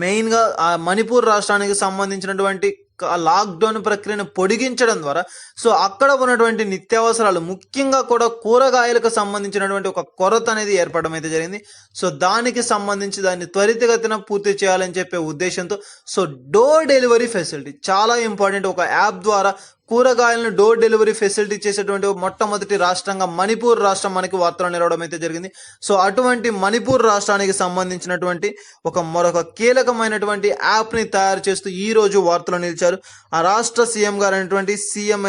మెయిన్గా ఆ మణిపూర్ రాష్ట్రానికి సంబంధించినటువంటి లాక్డౌన్ ప్రక్రియను పొడిగించడం ద్వారా సో అక్కడ ఉన్నటువంటి నిత్యావసరాలు ముఖ్యంగా కూడా కూరగాయలకు సంబంధించినటువంటి ఒక కొరత అనేది ఏర్పడడం అయితే జరిగింది. సో దానికి సంబంధించి దాన్ని త్వరితగతిన పూర్తి చేయాలని చెప్పే ఉద్దేశంతో సో డోర్ డెలివరీ ఫెసిలిటీ చాలా ఇంపార్టెంట్. ఒక యాప్ ద్వారా కూరగాయలను డోర్ డెలివరీ ఫెసిలిటీ చేసేటువంటి మొట్టమొదటి రాష్ట్రంగా మణిపూర్ రాష్ట్రం మనకి వార్తలు నిలవడం అయితే జరిగింది. సో అటువంటి మణిపూర్ రాష్ట్రానికి సంబంధించినటువంటి మరొక కీలకమైనటువంటి యాప్ ని తయారు చేస్తూ ఈ రోజు వార్తలు నిలిచారు ఆ రాష్ట్ర సీఎం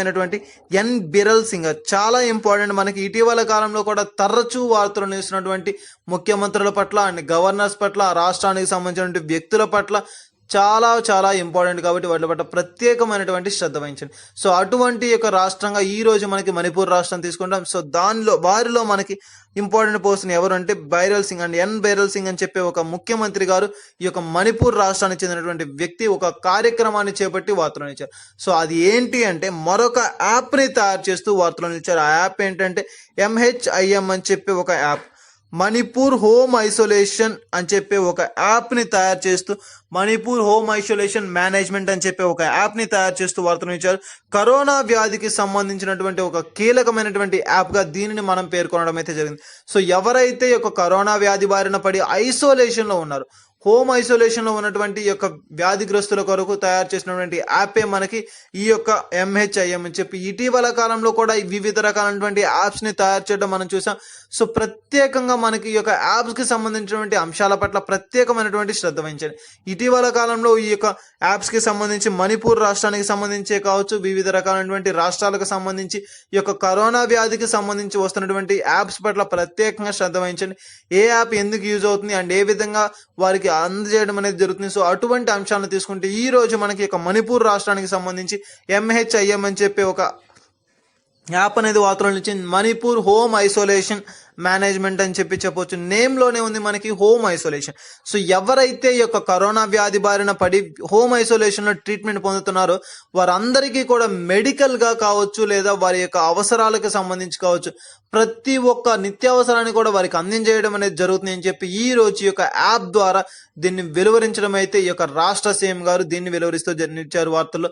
అయినటువంటి ఎన్ బిరల్ సింగ్. చాలా ఇంపార్టెంట్. మనకి ఇటీవల కాలంలో కూడా తరచూ వార్తలు నిలిచినటువంటి ముఖ్యమంత్రుల పట్ల అండ్ గవర్నర్స్ పట్ల ఆ రాష్ట్రానికి సంబంధించినటువంటి వ్యక్తుల పట్ల చాలా చాలా ఇంపార్టెంట్ కాబట్టి వాటి పట్ల ప్రత్యేకమైనటువంటి శ్రద్ధ వహించండి. సో అటువంటి యొక్క రాష్ట్రంగా ఈ రోజు మనకి మణిపూర్ రాష్ట్రం తీసుకుంటాం. సో వారిలో మనకి ఇంపార్టెంట్ పర్సన్ ఎవరు అంటే బైరల్ సింగ్ అండ్ ఎన్ బైరల్ సింగ్ అని చెప్పే ఒక ముఖ్యమంత్రి గారు ఈ యొక్క మణిపూర్ రాష్ట్రానికి చెందినటువంటి వ్యక్తి ఒక కార్యక్రమాన్ని చేపట్టి వార్తలు ఇచ్చారు. సో అది ఏంటి అంటే మరొక యాప్ ని తయారు చేస్తూ వార్తలు ఇచ్చారు. ఆ యాప్ ఏంటంటే MHIM అని చెప్పి ఒక యాప్, మణిపూర్ హోమ్ ఐసోలేషన్ అని చెప్పి ఒక యాప్ ని తయారు చేస్తూ మణిపూర్ హోమ్ ఐసోలేషన్ మేనేజ్మెంట్ అని చెప్పి ఒక యాప్ ని తయారు చేస్తూ వార్తలు ఇచ్చారు. కరోనా వ్యాధికి సంబంధించినటువంటి ఒక కీలకమైనటువంటి యాప్ గా దీనిని మనం పేర్కొనడం అయితే జరిగింది. సో ఎవరైతే ఒక కరోనా వ్యాధి బారిన పడి ఐసోలేషన్ లో ఉన్నారు, హోమ్ ఐసోలేషన్ లో ఉన్నటువంటి యొక్క వ్యాధిగ్రస్తుల కొరకు తయారు చేసినటువంటి యాపే మనకి ఈ యొక్క MHIM అని చెప్పి ఇటీవల కాలంలో కూడా వివిధ రకాలైనటువంటి యాప్స్ ని తయారు చేయడం మనం చూసాం. సో ప్రత్యేకంగా మనకి ఈ యొక్క యాప్స్ కి సంబంధించినటువంటి అంశాల పట్ల ప్రత్యేకమైనటువంటి శ్రద్ధ వహించండి. ఇటీవల కాలంలో ఈ యొక్క యాప్స్ కి సంబంధించి మణిపూర్ రాష్ట్రానికి సంబంధించే కావచ్చు, వివిధ రకాలైనటువంటి రాష్ట్రాలకు సంబంధించి ఈ యొక్క కరోనా వ్యాధికి సంబంధించి వస్తున్నటువంటి యాప్స్ పట్ల ప్రత్యేకంగా శ్రద్ధ వహించండి. ఏ యాప్ ఎందుకు యూజ్ అవుతుంది అండ్ ఏ విధంగా వారికి అందజేయడం అనేది జరుగుతుంది. సో అటువంటి అంశాలను తీసుకుంటే ఈ రోజు మనకి ఒక మణిపూర్ రాష్ట్రానికి సంబంధించి MHIM అని చెప్పి ఒక యాప్ అనేది వార్తలు ఇచ్చింది. మణిపూర్ హోమ్ ఐసోలేషన్ మేనేజ్మెంట్ అని చెప్పవచ్చు. నేమ్ లోనే ఉంది మనకి హోమ్ ఐసోలేషన్. సో ఎవరైతే ఈ యొక్క కరోనా వ్యాధి బారిన పడి హోమ్ ఐసోలేషన్ లో ట్రీట్మెంట్ పొందుతున్నారో వారందరికీ కూడా మెడికల్ గా కావచ్చు లేదా వారి యొక్క అవసరాలకు సంబంధించి కావచ్చు ప్రతి ఒక్క నిత్యావసరాన్ని కూడా వారికి అందించేయడం అనేది జరుగుతుంది అని చెప్పి ఈ రోజు ఈ యొక్క యాప్ ద్వారా దీన్ని వెలువరించడం అయితే ఈ యొక్క రాష్ట్ర సీఎం గారు దీన్ని వెలువరిస్తూ జన్మించారు వార్తల్లో.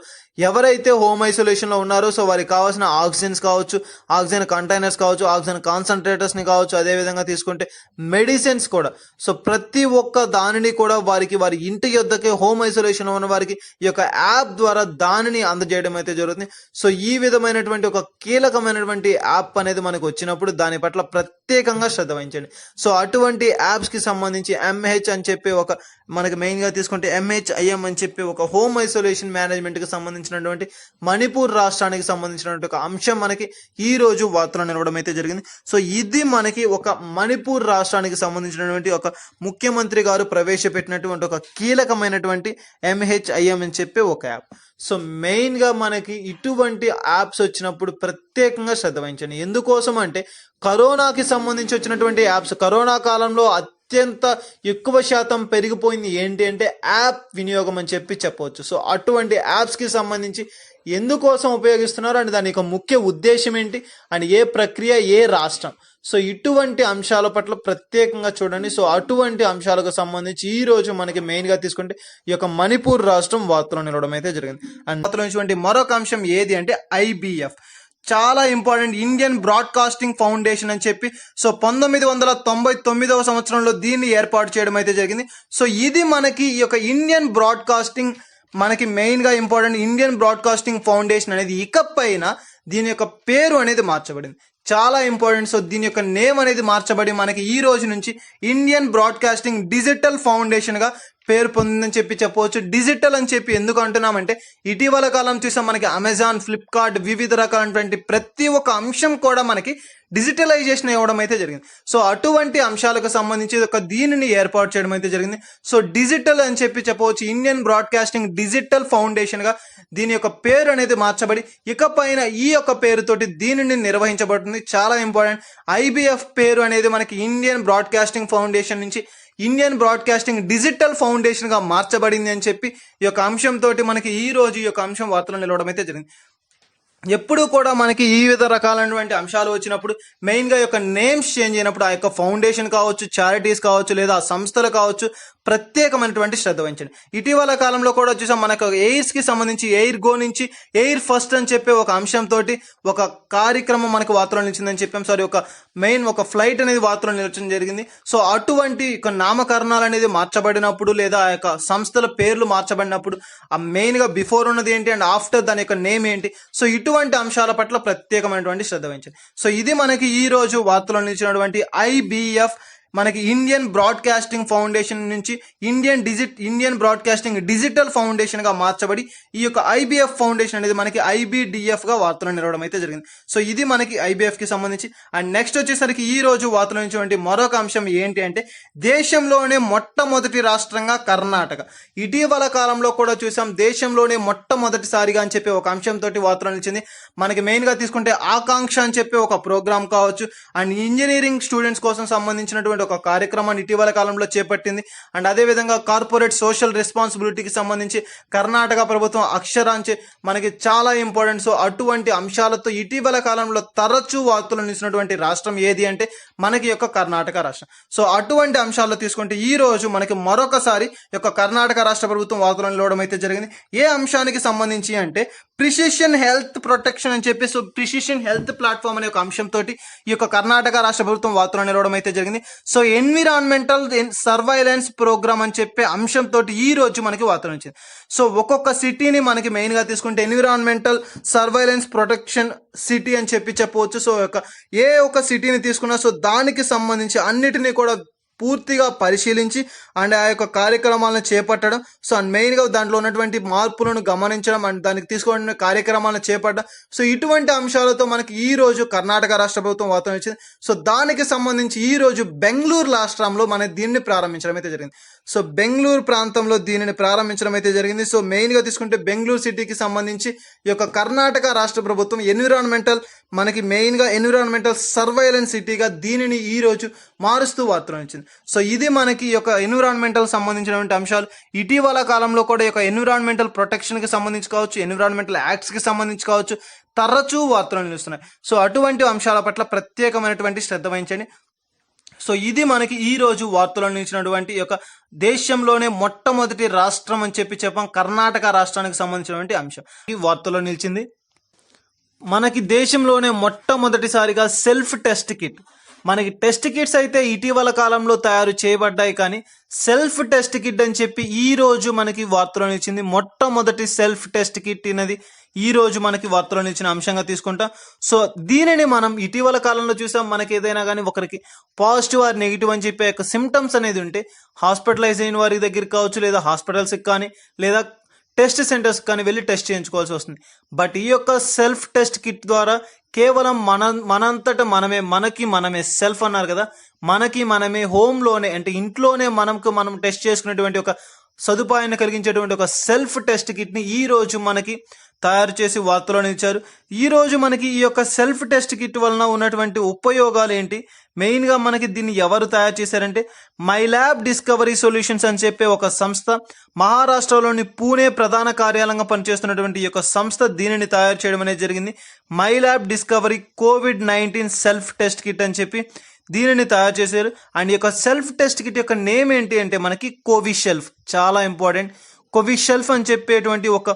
ఎవరైతే హోమ్ ఐసోలేషన్ లో ఉన్నారో సో వారికి కావాల్సిన ఆక్సిజన్స్ కావచ్చు, ఆక్సిజన్ కంటైనర్స్ కావచ్చు, ఆక్సిజన్ కాన్సన్ట్రేటర్స్ ని కావచ్చు, అదే విధంగా తీసుకుంటే మెడిసిన్స్ కూడా, సో ప్రతి ఒక్క దానిని కూడా వారికి వారి ఇంటి యొద్దకే హోమ్ ఐసోలేషన్ లో ఉన్న వారికి ఈ యొక్క యాప్ ద్వారా దానిని అందజేయడం అయితే జరుగుతుంది. సో ఈ విధమైనటువంటి ఒక కీలకమైనటువంటి యాప్ అనేది మనకు వచ్చినప్పుడు దాని పట్ల ప్రత్యేకంగా శ్రద్ధ వహించండి. సో అటువంటి యాప్స్ కి సంబంధించి ఎంహెచ్ అని చెప్పి ఒక మనకి మెయిన్ గా తీసుకుంటే MHIM అని చెప్పి ఒక హోమ్ ఐసోలేషన్ మేనేజ్మెంట్ కి సంబంధించినటువంటి మణిపూర్ రాష్ట్రానికి సంబంధించినటువంటి ఒక అంశం మనకి ఈ రోజు వార్తలో నిలవడం అయితే జరిగింది. సో ఇది మనకి ఒక మణిపూర్ రాష్ట్రానికి సంబంధించినటువంటి ఒక ముఖ్యమంత్రి గారు ప్రవేశపెట్టినటువంటి ఒక కీలకమైనటువంటి MHIM అని చెప్పి ఒక యాప్. సో మెయిన్ గా మనకి ఇటువంటి యాప్స్ వచ్చినప్పుడు ప్రత్యేకంగా శ్రద్ధ వహించండి. ఎందుకోసం అంటే కరోనాకి సంబంధించి వచ్చినటువంటి యాప్స్ కరోనా కాలంలో అత్యంత ఎక్కువ శాతం పెరిగిపోయింది ఏంటి అంటే యాప్ వినియోగం అని చెప్పవచ్చు. సో అటువంటి యాప్స్ కి సంబంధించి ఎందుకోసం ఉపయోగిస్తున్నారు అండ్ దాని యొక్క ముఖ్య ఉద్దేశం ఏంటి అండ్ ఏ ప్రక్రియ ఏ రాష్ట్రం, సో ఇటువంటి అంశాల పట్ల ప్రత్యేకంగా చూడండి. సో అటువంటి అంశాలకు సంబంధించి ఈ రోజు మనకి మెయిన్ గా తీసుకుంటే ఈ యొక్క మణిపూర్ రాష్ట్రం వార్తలో నిలవడం అయితే జరిగింది. అండ్ వార్తలో మరొక అంశం ఏది అంటే IBF, చాలా ఇంపార్టెంట్, ఇండియన్ బ్రాడ్కాస్టింగ్ ఫౌండేషన్ అని చెప్పి. సో 1999వ సంవత్సరంలో దీన్ని ఏర్పాటు చేయడం అయితే జరిగింది. సో ఇది మనకి ఈ యొక్క ఇండియన్ బ్రాడ్కాస్టింగ్ మనకి మెయిన్ గా ఇంపార్టెంట్ ఇండియన్ బ్రాడ్కాస్టింగ్ ఫౌండేషన్ అనేది ఇకపైన దీని యొక్క పేరు అనేది మార్చబడింది, చాలా ఇంపార్టెంట్. సో దీని యొక్క నేమ్ అనేది మార్చబడి మనకి ఈ రోజు నుంచి ఇండియన్ బ్రాడ్కాస్టింగ్ డిజిటల్ ఫౌండేషన్ గా పేరు పొందిందని చెప్పవచ్చు. డిజిటల్ అని చెప్పి ఎందుకు అంటున్నామంటే ఇటీవల కాలం చూసాం మనకి అమెజాన్, ఫ్లిప్కార్ట్ వివిధ రకాలైనటువంటి ప్రతి ఒక్క అంశం కూడా మనకి డిజిటలైజేషన్ ఇవ్వడం అయితే జరిగింది. సో అటువంటి అంశాలకు సంబంధించి ఒక దీనిని ఏర్పాటు చేయడం అయితే జరిగింది. సో డిజిటల్ అని చెప్పవచ్చు, ఇండియన్ బ్రాడ్కాస్టింగ్ డిజిటల్ ఫౌండేషన్ గా దీని యొక్క పేరు అనేది మార్చబడి ఇకపైన ఈ యొక్క పేరుతోటి దీనిని నిర్వహించబడుతుంది. చాలా ఇంపార్టెంట్, IBF పేరు అనేది మనకి ఇండియన్ బ్రాడ్కాస్టింగ్ ఫౌండేషన్ నుంచి ఇండియన్ బ్రాడ్కాస్టింగ్ డిజిటల్ ఫౌండేషన్ గా మార్చబడింది అని చెప్పి ఈ యొక్క అంశంతో మనకి ఈ రోజు ఈ యొక్క అంశం వార్తలో నిలవడం అయితే జరిగింది. ఎప్పుడు కూడా మనకి ఈ వివిధ రకాలైనటువంటి అంశాలు వచ్చినప్పుడు మెయిన్ గా యొక్క నేమ్స్ చేంజ్ అయినప్పుడు ఆ యొక్క ఫౌండేషన్ కావచ్చు, చారిటీస్ కావచ్చు లేదా సంస్థలు కావచ్చు ప్రత్యేకమైనటువంటి శ్రద్ధ వహించండి. ఇటీవల కాలంలో కూడా చూసాం మనకు ఎయిర్స్ కి సంబంధించి ఎయిర్ గో నుంచి ఎయిర్ ఫస్ట్ అని చెప్పి ఒక అంశంతో ఒక కార్యక్రమం మనకు వార్తలో నిలిచిందని చెప్పాం. సారీ, ఒక మెయిన్ ఒక ఫ్లైట్ అనేది వార్తలో నిలచడం జరిగింది. సో అటువంటి నామకరణాలు అనేది మార్చబడినప్పుడు లేదా ఆ యొక్క సంస్థల పేర్లు మార్చబడినప్పుడు ఆ మెయిన్ గా బిఫోర్ ఉన్నది ఏంటి అండ్ ఆఫ్టర్ దాని యొక్క నేమ్ ఏంటి, సో ఇటువంటి అంశాల పట్ల ప్రత్యేకమైనటువంటి శ్రద్ధ వహించండి. సో ఇది మనకి ఈ రోజు వార్తలో నిలిచినటువంటి IBF మనకి ఇండియన్ బ్రాడ్కాస్టింగ్ ఫౌండేషన్ నుంచి ఇండియన్ బ్రాడ్కాస్టింగ్ డిజిటల్ ఫౌండేషన్ గా మార్చబడి ఈ యొక్క IBF ఫౌండేషన్ అనేది మనకి IBDF గా వార్తలు నిలవడం అయితే జరిగింది. సో ఇది మనకి IBF కి సంబంధించి. అండ్ నెక్స్ట్ వచ్చేసరికి ఈ రోజు వార్తలు నుంచి మరొక అంశం ఏంటి అంటే దేశంలోనే మొట్టమొదటి రాష్ట్రంగా కర్ణాటక. ఇటీవల కాలంలో కూడా చూసాం దేశంలోనే మొట్టమొదటిసారిగా అని చెప్పి ఒక అంశంతో వార్తలు నిలిచింది. మనకి మెయిన్ గా తీసుకుంటే ఆకాంక్ష అని చెప్పి ఒక ప్రోగ్రామ్ కావచ్చు అండ్ ఇంజనీరింగ్ స్టూడెంట్స్ కోసం సంబంధించినటువంటి ఒక కార్యక్రమాన్ని ఇటీవల కాలంలో చేపట్టింది. అండ్ అదే విధంగా కార్పొరేట్ సోషల్ రెస్పాన్సిబిలిటీకి సంబంధించి కర్ణాటక ప్రభుత్వం అక్షరాంచే మనకి చాలా ఇంపార్టెంట్. సో అటువంటి అంశాలతో ఇటీవల కాలంలో తరచూ వార్తలు నిలిచినటువంటి రాష్ట్రం ఏది అంటే మనకి యొక్క కర్ణాటక రాష్ట్రం. సో అటువంటి అంశాల్లో తీసుకుంటే ఈ రోజు మనకి మరొకసారి యొక్క కర్ణాటక రాష్ట్ర ప్రభుత్వం వార్తలు నిలవడం అయితే జరిగింది. ఏ అంశానికి సంబంధించి అంటే ప్రిసిషన్ హెల్త్ ప్రొటెక్షన్ అని చెప్పి, సో ప్రిసిషన్ హెల్త్ ప్లాట్ఫామ్ అనే ఒక అంశంతో ఈ యొక్క కర్ణాటక రాష్ట్ర ప్రభుత్వం వార్తలు నిలవడం అయితే జరిగింది. సో ఎన్విరాన్మెంటల్ సర్వైలెన్స్ ప్రోగ్రామ్ అని చెప్పే అంశంతో ఈ రోజు మనకి వార్తలు వచ్చింది. సో ఒక్కొక్క సిటీని మనకి మెయిన్ గా తీసుకుంటే ఎన్విరాన్మెంటల్ సర్వైలెన్స్ ప్రొటెక్షన్ సిటీ అని చెప్పవచ్చు. సో ఏ ఒక్క సిటీని తీసుకున్నా సో దానికి సంబంధించి అన్నిటినీ కూడా పూర్తిగా పరిశీలించి అండ్ ఆ యొక్క కార్యక్రమాలను చేపట్టడం. సో అండ్ మెయిన్గా దాంట్లో ఉన్నటువంటి మార్పులను గమనించడం అండ్ దానికి తీసుకోవడం కార్యక్రమాలను చేపట్టడం. సో ఇటువంటి అంశాలతో మనకి ఈ రోజు కర్ణాటక రాష్ట్ర ప్రభుత్వం వాతావరణం ఇచ్చింది. సో దానికి సంబంధించి ఈ రోజు బెంగళూరు రాష్ట్రంలో మన దీన్ని ప్రారంభించడం అయితే జరిగింది. సో బెంగళూరు ప్రాంతంలో దీనిని ప్రారంభించడం అయితే జరిగింది. సో మెయిన్గా తీసుకుంటే బెంగళూరు సిటీకి సంబంధించి ఈ యొక్క కర్ణాటక రాష్ట్ర ప్రభుత్వం ఎన్విరాన్మెంటల్ సర్వైలెన్స్ సిటీగా దీనిని ఈ రోజు మారుస్తూ వార్తలు ఇచ్చింది. సో ఇది మనకి ఈ యొక్క ఎన్విరాన్మెంటల్ సంబంధించినటువంటి అంశాలు. ఇటీవల కాలంలో కూడా ఈ యొక్క ఎన్విరాన్మెంటల్ ప్రొటెక్షన్కి సంబంధించి కావచ్చు, ఎన్విరాన్మెంటల్ యాక్ట్స్కి సంబంధించి కావచ్చు, తరచూ వార్తలు నిలుస్తున్నాయి. సో అటువంటి అంశాల పట్ల ప్రత్యేకమైనటువంటి శ్రద్ధ వహించండి. సో ఇది మనకి ఈ రోజు వార్తల్లో నిలిచినటువంటి యొక్క దేశంలోనే మొట్టమొదటి రాష్ట్రం అని చెప్పాం కర్ణాటక రాష్ట్రానికి సంబంధించినటువంటి అంశం ఈ వార్తల్లో నిలిచింది. మనకి దేశంలోనే మొట్టమొదటిసారిగా సెల్ఫ్ టెస్ట్ కిట్, మనకి టెస్ట్ కిట్స్ అయితే ఇటీవల కాలంలో తయారు చేయబడ్డాయి, కానీ సెల్ఫ్ టెస్ట్ కిట్ అని చెప్పి ఈ రోజు మనకి వార్తలో నిలిచింది. మొట్టమొదటి సెల్ఫ్ టెస్ట్ కిట్ అనేది ఈ రోజు మనకి వార్తలో నిలిచిన అంశంగా తీసుకుంటాం. సో దీనిని మనం ఇటీవల కాలంలో చూసాం. మనకి ఏదైనా కానీ ఒకరికి పాజిటివ్ ఆర్ నెగిటివ్ అని చెప్పే యొక్క సిమ్టమ్స్ అనేది ఉంటే హాస్పిటలైజ్ అయిన వారి దగ్గరికి కావచ్చు, లేదా హాస్పిటల్స్కి కానీ, లేదా టెస్ట్ సెంటర్స్ కానీ వెళ్ళి టెస్ట్ చేయించుకోవాల్సి వస్తుంది. బట్ ఈ యొక్క సెల్ఫ్ టెస్ట్ కిట్ ద్వారా కేవలం మనంతట మనమే సెల్ఫ్ అన్నారు కదా, మనకి మనమే హోమ్లోనే అంటే ఇంట్లోనే మనం టెస్ట్ చేసుకునేటువంటి ఒక సదుపాయాన్ని కలిగించేటువంటి ఒక సెల్ఫ్ టెస్ట్ కిట్ని ఈ రోజు మనకి తయారు చేసి వార్తలో నిలిచారు. ఈ రోజు మనకి ఈ యొక్క సెల్ఫ్ టెస్ట్ కిట్ వలన ఉన్నటువంటి ఉపయోగాలు ఏంటి, మెయిన్గా మనకి దీన్ని ఎవరు తయారు చేశారంటే మై ల్యాబ్ డిస్కవరీ సొల్యూషన్స్ అని చెప్పే ఒక సంస్థ, మహారాష్ట్రలోని పూణే ప్రధాన కార్యాలయంగా పనిచేస్తున్నటువంటి ఈ యొక్క సంస్థ దీనిని తయారు చేయడం అనేది జరిగింది. My lab discovery COVID-19 self test kit అని చెప్పి దీనిని తయారు చేశారు. అండ్ ఈ యొక్క సెల్ఫ్ టెస్ట్ కిట్ యొక్క నేమ్ ఏంటి అంటే మనకి కోవిషెల్ఫ్, చాలా ఇంపార్టెంట్. కోవిషెల్ఫ్ అని చెప్పేటువంటి ఒక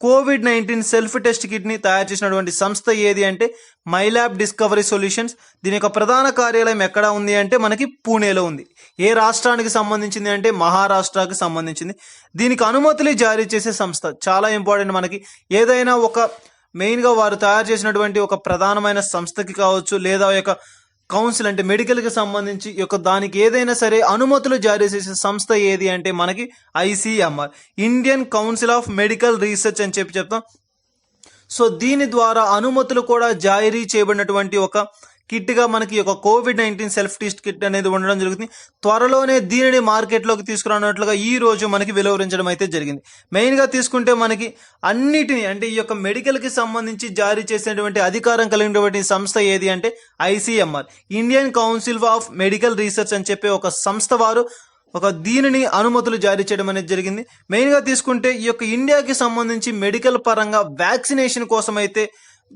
COVID-19 సెల్ఫ్ టెస్ట్ కిట్ని తయారు చేసినటువంటి సంస్థ ఏది అంటే మై ల్యాబ్ డిస్కవరీ సొల్యూషన్స్. దీని యొక్క ప్రధాన కార్యాలయం ఎక్కడ ఉంది అంటే మనకి పూణేలో ఉంది. ఏ రాష్ట్రానికి సంబంధించింది అంటే మహారాష్ట్రకి సంబంధించింది. దీనికి అనుమతులు జారీ చేసే సంస్థ, చాలా ఇంపార్టెంట్. మనకి ఏదైనా ఒక మెయిన్గా వారు తయారు చేసినటువంటి ఒక ప్రధానమైన సంస్థకి కావచ్చు, లేదా యొక్క కౌన్సిల్ అంటే మెడికల్కి సంబంధించి యొక్క దానికి ఏదైనా సరే అనుమతులు జారీ చేసే సంస్థ ఏది అంటే మనకి ICMR, Indian council of medical research అని చెప్తాం. సో దీని ద్వారా అనుమతులు కూడా జారీ చేయబడినటువంటి ఒక కిట్గా మనకి ఒక COVID-19 సెల్ఫ్ టెస్ట్ కిట్ అనేది ఉండడం జరుగుతుంది. త్వరలోనే దీనిని మార్కెట్లోకి తీసుకురానున్నట్లుగా ఈ రోజు మనకి వెలువరించడం అయితే జరిగింది. మెయిన్గా తీసుకుంటే మనకి అన్నిటిని అంటే ఈ యొక్క మెడికల్కి సంబంధించి జారీ చేసినటువంటి అధికారం కలిగినటువంటి సంస్థ ఏది అంటే ICMR, Indian council of medical research అని చెప్పే ఒక సంస్థ వారు దీనిని అనుమతులు జారీ చేయడం అనేది జరిగింది. మెయిన్గా తీసుకుంటే ఈ యొక్క ఇండియాకి సంబంధించి మెడికల్ పరంగా వ్యాక్సినేషన్ కోసం అయితే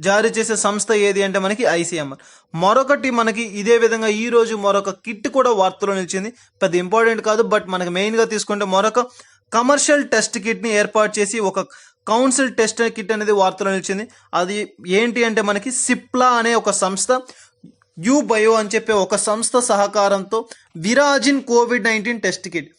జారీ చేసే సంస్థ ఏది అంటే మనకి ICMR. మరొకటి మనకి ఇదే విధంగా ఈ రోజు మరొక కిట్ కూడా వార్తలో నిలిచింది. పెద్ద ఇంపార్టెంట్ కాదు, బట్ మనకి మెయిన్గా తీసుకుంటే మరొక కమర్షియల్ టెస్ట్ కిట్ని ఏర్పాటు చేసి ఒక కౌన్సిల్ టెస్ట్ కిట్ అనేది వార్తలో నిలిచింది. అది ఏంటి అంటే మనకి సిప్లా అనే ఒక సంస్థ, యుబయో అని చెప్పే ఒక సంస్థ సహకారంతో విరాజిన్ COVID-19 టెస్ట్ కిట్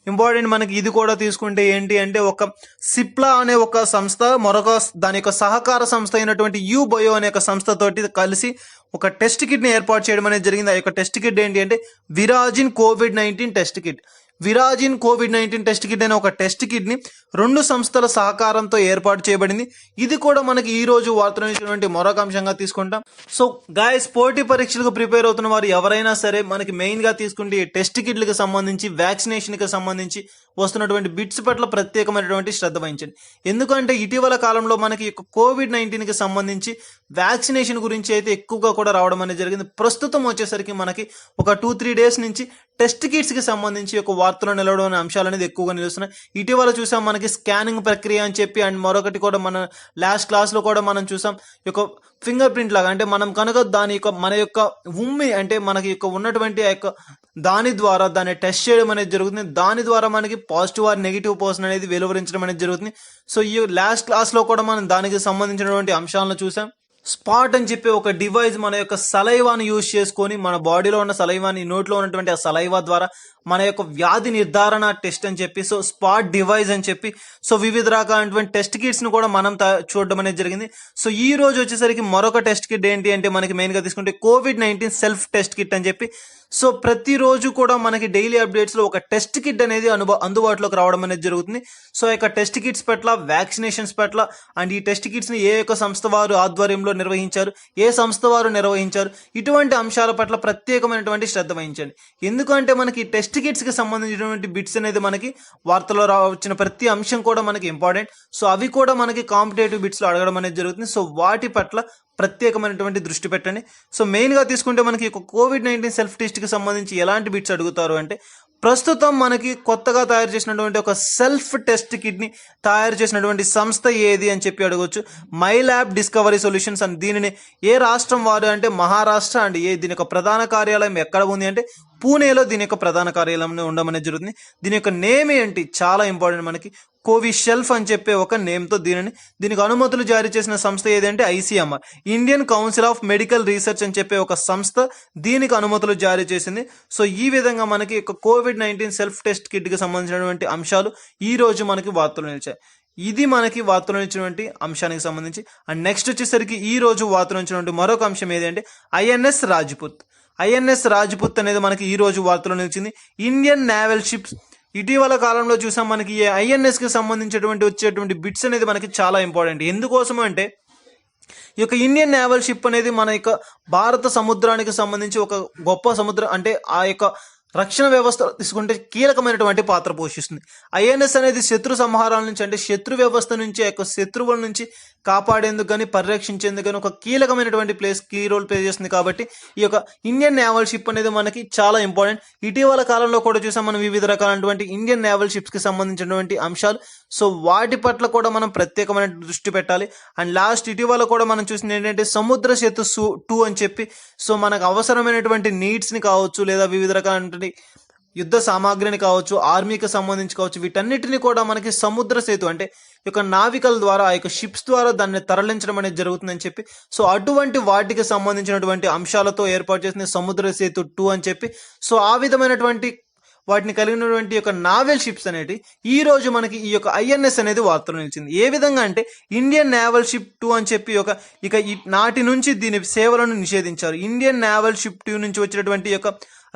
ఇంపార్టెంట్. మనకి ఇది కూడా తీసుకుంటే ఏంటి అంటే ఒక సిప్లా అనే ఒక సంస్థ మరొక దాని యొక్క సహకార సంస్థ అయినటువంటి యుబయో అనే ఒక సంస్థతోటి కలిసి ఒక టెస్ట్ కిట్ని ఏర్పాటు చేయడం అనేది జరిగింది. ఆ యొక్క టెస్ట్ కిట్ ఏంటి అంటే విరాజిన్ COVID-19 టెస్ట్ కిట్. విరాజిన్ COVID-19 టెస్ట్ కిట్ అనే ఒక టెస్ట్ కిట్ని రెండు సంస్థల సహకారంతో ఏర్పాటు చేయబడింది. ఇది కూడా మనకి ఈ రోజు వార్తలు ఇచ్చినటువంటి మరొక అంశంగా తీసుకుంటాం. సో గాయస్, పోటీ పరీక్షలకు ప్రిపేర్ అవుతున్న వారు ఎవరైనా సరే మనకి మెయిన్గా తీసుకుంటే ఈ టెస్ట్ కిట్లకు సంబంధించి వ్యాక్సినేషన్కి సంబంధించి వస్తున్నటువంటి బిట్స్ పట్ల ప్రత్యేకమైనటువంటి శ్రద్ధ వహించండి. ఎందుకంటే ఇటీవల కాలంలో మనకి COVID-19కి సంబంధించి వ్యాక్సినేషన్ గురించి అయితే ఎక్కువగా కూడా రావడం అనేది జరిగింది. ప్రస్తుతం వచ్చేసరికి మనకి ఒక 2-3 డేస్ నుంచి టెస్ట్ కిట్స్కి సంబంధించి ఒక వార్తలు నిలవడం అనే అంశాలు అనేది ఎక్కువగా నిలుస్తున్నాయి. ఇటీవల చూసాం మనకి స్కానింగ్ ప్రక్రియ అని చెప్పి, అండ్ మరొకటి కూడా మన లాస్ట్ క్లాస్లో కూడా మనం చూసాం ఫింగర్ ప్రింట్ లాగా, అంటే మనం కనుక మన యొక్క ఉమ్మి అంటే మనకి ఉన్నటువంటి ఆ యొక్క దాని ద్వారా దాన్ని టెస్ట్ చేయడం అనేది జరుగుతుంది. దాని ద్వారా మనకి పాజిటివ్ ఆర్ నెగిటివ్ పర్సన్ అనేది వెలువరించడం అనేది జరుగుతుంది. సో ఈ లాస్ట్ క్లాస్లో కూడా మనం దానికి సంబంధించినటువంటి అంశాలను చూసాం. స్పాట్ అని చెప్పి ఒక డివైస్ మన యొక్క సలైవాని యూజ్ చేసుకొని మన బాడీలో ఉన్న సలైవాని నోట్లో ఉన్నటువంటి ఆ సలైవా ద్వారా మన యొక్క వ్యాధి నిర్ధారణ టెస్ట్ అని చెప్పి సో స్పాట్ డివైస్ అని చెప్పి సో వివిధ రకాలైనటువంటి టెస్ట్ కిట్స్ ని కూడా మనం చూడడం అనేది జరిగింది. సో ఈ రోజు వచ్చేసరికి మరొక టెస్ట్ కిట్ ఏంటి అంటే మనకి మెయిన్ గా తీసుకుంటే COVID-19 సెల్ఫ్ టెస్ట్ కిట్ అని చెప్పి సో ప్రతిరోజు కూడా మనకి డైలీ అప్డేట్స్ లో ఒక టెస్ట్ కిట్ అనేది అందుబాటులోకి రావడం అనేది జరుగుతుంది. సో ఈ యొక్క టెస్ట్ కిట్స్ పట్ల, వ్యాక్సినేషన్స్ పట్ల అండ్ ఈ టెస్ట్ కిట్స్ ని ఏ యొక్క సంస్థ వారు ఆధ్వర్యంలో నిర్వహించారు, ఏ సంస్థ వారు నిర్వహించారు, ఇటువంటి అంశాల పట్ల ప్రత్యేకమైనటువంటి శ్రద్ధ వహించండి. ఎందుకంటే మనకి టెస్ట్ కిట్స్ కి సంబంధించినటువంటి బిట్స్ అనేది మనకి వార్తలో వచ్చిన ప్రతి అంశం కూడా మనకి ఇంపార్టెంట్. సో అవి కూడా మనకి కాంపిటేటివ్ బిట్స్ లో అడగడం అనేది జరుగుతుంది. సో వాటి పట్ల ప్రత్యేకమైనటువంటి దృష్టి పెట్టండి. సో మెయిన్ గా తీసుకుంటే మనకి COVID-19 సెల్ఫ్ టెస్ట్ కి సంబంధించి ఎలాంటి బిట్స్ అడుగుతారు అంటే ప్రస్తుతం మనకి కొత్తగా తయారు చేసినటువంటి ఒక సెల్ఫ్ టెస్ట్ కిట్ ని తయారు చేసినటువంటి సంస్థ ఏది అని చెప్పి అడగొచ్చు. మై ల్యాబ్ డిస్కవరీ సొల్యూషన్స్ అని దీనిని ఏ రాష్ట్రం వారు అంటే మహారాష్ట్ర. అండ్ దీని యొక్క ప్రధాన కార్యాలయం ఎక్కడ ఉంది అంటే పూణేలో దీని యొక్క ప్రధాన కార్యాలయం ఉండడం అనేది జరుగుతుంది. దీని యొక్క నేమ్ ఏంటి చాలా ఇంపార్టెంట్, మనకి కోవిషెల్ఫ్ అని చెప్పే ఒక నేమ్తో దీనికి అనుమతులు జారీ చేసిన సంస్థ ఏదంటే ICMR, Indian council of medical research అని చెప్పే ఒక సంస్థ దీనికి అనుమతులు జారీ చేసింది. సో ఈ విధంగా మనకి COVID-19 సెల్ఫ్ టెస్ట్ కిట్ కి సంబంధించినటువంటి అంశాలు ఈ రోజు మనకి వార్తలు నిలిచాయి. ఇది మనకి వార్తలు ఇచ్చినటువంటి అంశానికి సంబంధించి. అండ్ నెక్స్ట్ వచ్చేసరికి ఈ రోజు వార్తలు ఇచ్చినటువంటి మరొక అంశం ఏది అంటే INS రాజ్పుత్ అనేది మనకి ఈ రోజు వార్తలు నిలిచింది. ఇండియన్ నేవల్ షిప్స్ ఇటీవల కాలంలో చూసాం మనకి ఈ INS కి సంబంధించినటువంటి వచ్చేటువంటి బిట్స్ అనేది మనకి చాలా ఇంపార్టెంట్. ఎందుకోసం అంటే ఈ యొక్క ఇండియన్ నేవల్ షిప్ అనేది మన యొక్క భారత సముద్రానికి సంబంధించి ఒక గొప్ప సముద్రం అంటే ఆ యొక్క రక్షణ వ్యవస్థ తీసుకుంటే కీలకమైనటువంటి పాత్ర పోషిస్తుంది. INS అనేది శత్రు సంహారాల నుంచి అంటే శత్రు వ్యవస్థ నుంచి ఆ యొక్క శత్రువుల నుంచి కాపాడేందుకు కానీ పరిరక్షించేందుకు కానీ ఒక కీలకమైనటువంటి కీ రోల్ ప్లే చేస్తుంది. కాబట్టి ఈ యొక్క ఇండియన్ నేవల్ షిప్ అనేది మనకి చాలా ఇంపార్టెంట్. ఇటీవల కాలంలో కూడా చూసాం మనం వివిధ రకాలైనటువంటి ఇండియన్ నేవల్ షిప్స్ కి సంబంధించినటువంటి అంశాలు. సో వాటి పట్ల కూడా మనం ప్రత్యేకమైన దృష్టి పెట్టాలి. అండ్ లాస్ట్ ఇటీవల కూడా మనం చూసింది ఏంటంటే సముద్ర సేతు 2 అని చెప్పి సో మనకు అవసరమైనటువంటి నీడ్స్ ని కావచ్చు లేదా వివిధ రకాలైనటువంటి యుద్ధ సామాగ్రిని కావచ్చు, ఆర్మీకి సంబంధించి కావచ్చు, వీటన్నిటిని కూడా మనకి సముద్ర సేతు అంటే ఈ యొక్క నావికల ద్వారా ఆ యొక్క షిప్స్ ద్వారా దాన్ని తరలించడం అనేది జరుగుతుందని చెప్పి సో అటువంటి వాటికి సంబంధించినటువంటి అంశాలతో ఏర్పాటు చేసిన సముద్ర సేతు 2 అని చెప్పి సో ఆ విధమైనటువంటి వాటిని కలిగినటువంటి యొక్క నావెల్ షిప్స్ అనేవి ఈ రోజు మనకి ఈ యొక్క INS అనేది వార్తలు నిలిచింది. ఏ విధంగా అంటే ఇండియన్ నేవల్ షిప్ 2 అని చెప్పి నాటి నుంచి దీని సేవలను నిషేధించారు. ఇండియన్ నేవల్ షిప్ 2 నుంచి వచ్చినటువంటి యొక్క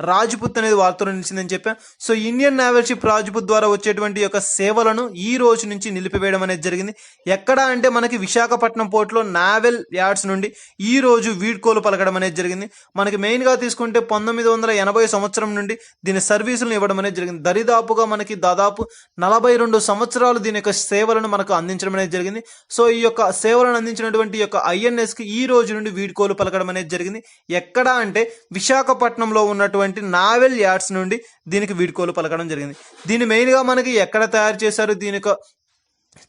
రాజ్పుత్ అనేది వార్తలు నిలిచిందని చెప్పా. So Indian naval ship Rajput ద్వారా వచ్చేటువంటి యొక్క సేవలను ఈ రోజు నుంచి నిలిపివేయడం అనేది జరిగింది. ఎక్కడ అంటే మనకి విశాఖపట్నం పోర్టులో నావెల్ యార్డ్స్ నుండి ఈ రోజు వీడ్కోలు పలకడం అనేది జరిగింది. మనకి మెయిన్ గా తీసుకుంటే 1980 సంవత్సరం నుండి దీని సర్వీసులను ఇవ్వడం అనేది జరిగింది. దరిదాపుగా మనకి దాదాపు 42 సంవత్సరాలు దీని యొక్క సేవలను మనకు అందించడం అనేది జరిగింది. సో ఈ యొక్క సేవలను అందించినటువంటి యొక్క INS కి ఈ రోజు నుండి వీడ్కోలు పలకడం అనేది జరిగింది. ఎక్కడ అంటే విశాఖపట్నంలో ఉన్నటువంటి నావెల్ యార్డ్స్ నుండి దీనికి వీడ్కోలు పలకడం జరిగింది. దీన్ని మెయిన్ గా మనకి ఎక్కడ తయారు చేశారు, దీని యొక్క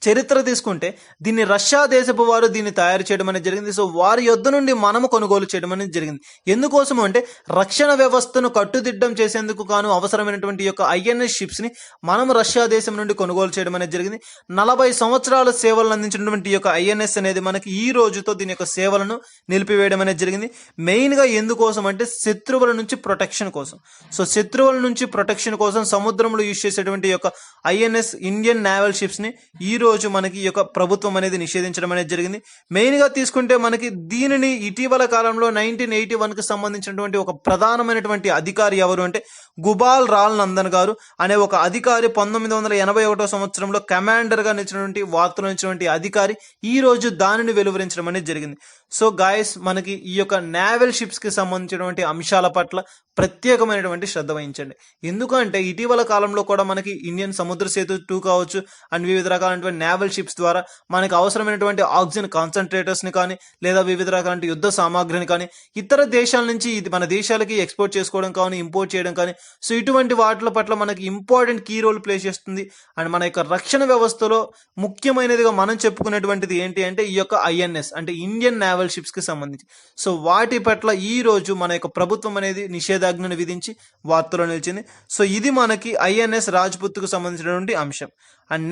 చరిత్ర తీసుకుంటే దీన్ని రష్యా దేశపు వారు దీన్ని తయారు చేయడం అనేది జరిగింది. సో వారి యొద్ద నుండి మనము కొనుగోలు చేయడం అనేది జరిగింది. ఎందుకోసం అంటే రక్షణ వ్యవస్థను కట్టుదిట్టం చేసేందుకు గాను అవసరమైనటువంటి యొక్క INS షిప్స్ ని మనం రష్యా దేశం నుండి కొనుగోలు చేయడం అనేది జరిగింది. 40 సంవత్సరాల సేవలను అందించినటువంటి యొక్క INS అనేది మనకి ఈ రోజుతో దీని యొక్క సేవలను నిలిపివేయడం అనేది జరిగింది. మెయిన్ గా ఎందుకోసం అంటే శత్రువుల నుంచి ప్రొటెక్షన్ కోసం. సో శత్రువుల నుంచి ప్రొటెక్షన్ కోసం సముద్రంలో యూజ్ చేసేటువంటి యొక్క INS ఇండియన్ నేవల్ షిప్స్ ని ఈ రోజు మనకి ఈ యొక్క ప్రభుత్వం అనేది నిషేధించడం అనేది జరిగింది. మెయిన్ గా తీసుకుంటే మనకి దీనిని ఇటీవల కాలంలో 1981 కి సంబంధించినటువంటి ఒక ప్రధానమైనటువంటి అధికారి ఎవరు అంటే గుబాల్ రాల్ నందన్ గారు అనే ఒక అధికారి 1981 సంవత్సరంలో కమాండర్ గా నిలిచినటువంటి వార్తలు ఇచ్చినటువంటి అధికారి ఈ రోజు దానిని వెలువరించడం అనేది జరిగింది. సో గాయస్ మనకి ఈ యొక్క నేవల్ షిప్స్ కి సంబంధించినటువంటి అంశాల పట్ల ప్రత్యేకమైనటువంటి శ్రద్ధ వహించండి. ఎందుకంటే ఇటీవల కాలంలో కూడా మనకి ఇండియన్ సముద్ర సేతు 2 కావచ్చు అండ్ వివిధ రకాలైనటువంటి నేవల్ షిప్స్ ద్వారా మనకి అవసరమైనటువంటి ఆక్సిజన్ కాన్సన్ట్రేటర్స్ ని కానీ లేదా వివిధ రకాల యుద్ధ సామాగ్రిని కానీ ఇతర దేశాల నుంచి ఇది మన దేశాలకి ఎక్స్పోర్ట్ చేసుకోవడం కానీ ఇంపోర్ట్ చేయడం కానీ సో ఇటువంటి వాటి పట్ల మనకి ఇంపార్టెంట్ కీ రోల్ ప్లే చేస్తుంది. అండ్ మన యొక్క రక్షణ వ్యవస్థలో ముఖ్యమైనదిగా మనం చెప్పుకునేటువంటిది ఏంటి అంటే ఈ యొక్క INS అంటే ఇండియన్ నేవల్ షిప్స్ కి సంబంధించి సో వాటి పట్ల ఈ రోజు మన యొక్క ప్రభుత్వం అనేది నిషేధాజ్ఞను విధించి వార్తలో నిలిచింది. సో ఇది మనకి INS రాజ్పుత్ కు సంబంధించినటువంటి అంశం. అండ్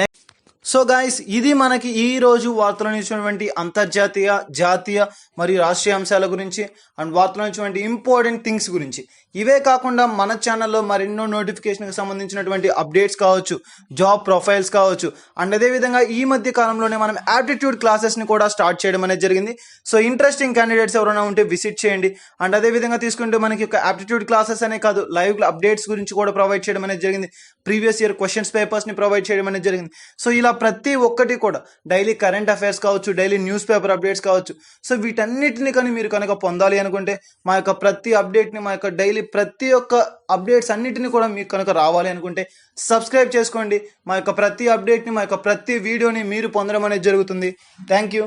సో గైస్, ఇది మనకి ఈ రోజు వార్తలో ఇచ్చినటువంటి అంతర్జాతీయ, జాతీయ మరియు రాష్ట్రీయ అంశాల గురించి అండ్ వార్తలో ఇచ్చినటువంటి ఇంపార్టెంట్ థింగ్స్ గురించి. ఇవే కాకుండా మన ఛానల్లో మరెన్నో నోటిఫికేషన్కి సంబంధించినటువంటి అప్డేట్స్ కావచ్చు, జాబ్ ప్రొఫైల్స్ కావచ్చు, అండ్ అదేవిధంగా ఈ మధ్య కాలంలోనే మనం యాప్టిట్యూడ్ క్లాసెస్ని కూడా స్టార్ట్ చేయడం అనేది జరిగింది. సో ఇంట్రెస్టింగ్ క్యాండిడేట్స్ ఎవరైనా ఉంటే విజిట్ చేయండి. అండ్ అదేవిధంగా తీసుకుంటే మనకి ఒక యాప్టిట్యూడ్ క్లాసెస్ అనే కాదు, లైవ్ అప్డేట్స్ గురించి కూడా ప్రొవైడ్ చేయడం అనేది జరిగింది. ప్రీవియస్ ఇయర్ క్వశ్చన్స్ పేపర్స్ని ప్రొవైడ్ చేయడం అనేది జరిగింది. సో ఇలా ప్రతి ఒక్కటి కూడా డైలీ కరెంట్ అఫైర్స్ కావచ్చు, డైలీ న్యూస్ పేపర్ అప్డేట్స్ కావచ్చు. సో వీటన్నిటిని కానీ మీరు కనుక పొందాలి అనుకుంటే మా యొక్క ప్రతి అప్డేట్ని, మా యొక్క డైలీ ప్రతి ఒక్క అప్డేట్స్ అన్నిటిని కూడా మీకు కనుక రావాలి అనుకుంటే సబ్స్క్రైబ్ చేసుకోండి. మా యొక్క ప్రతి అప్డేట్ని, మా యొక్క ప్రతి వీడియోని మీరు పొందడం అనేది జరుగుతుంది. Thank you.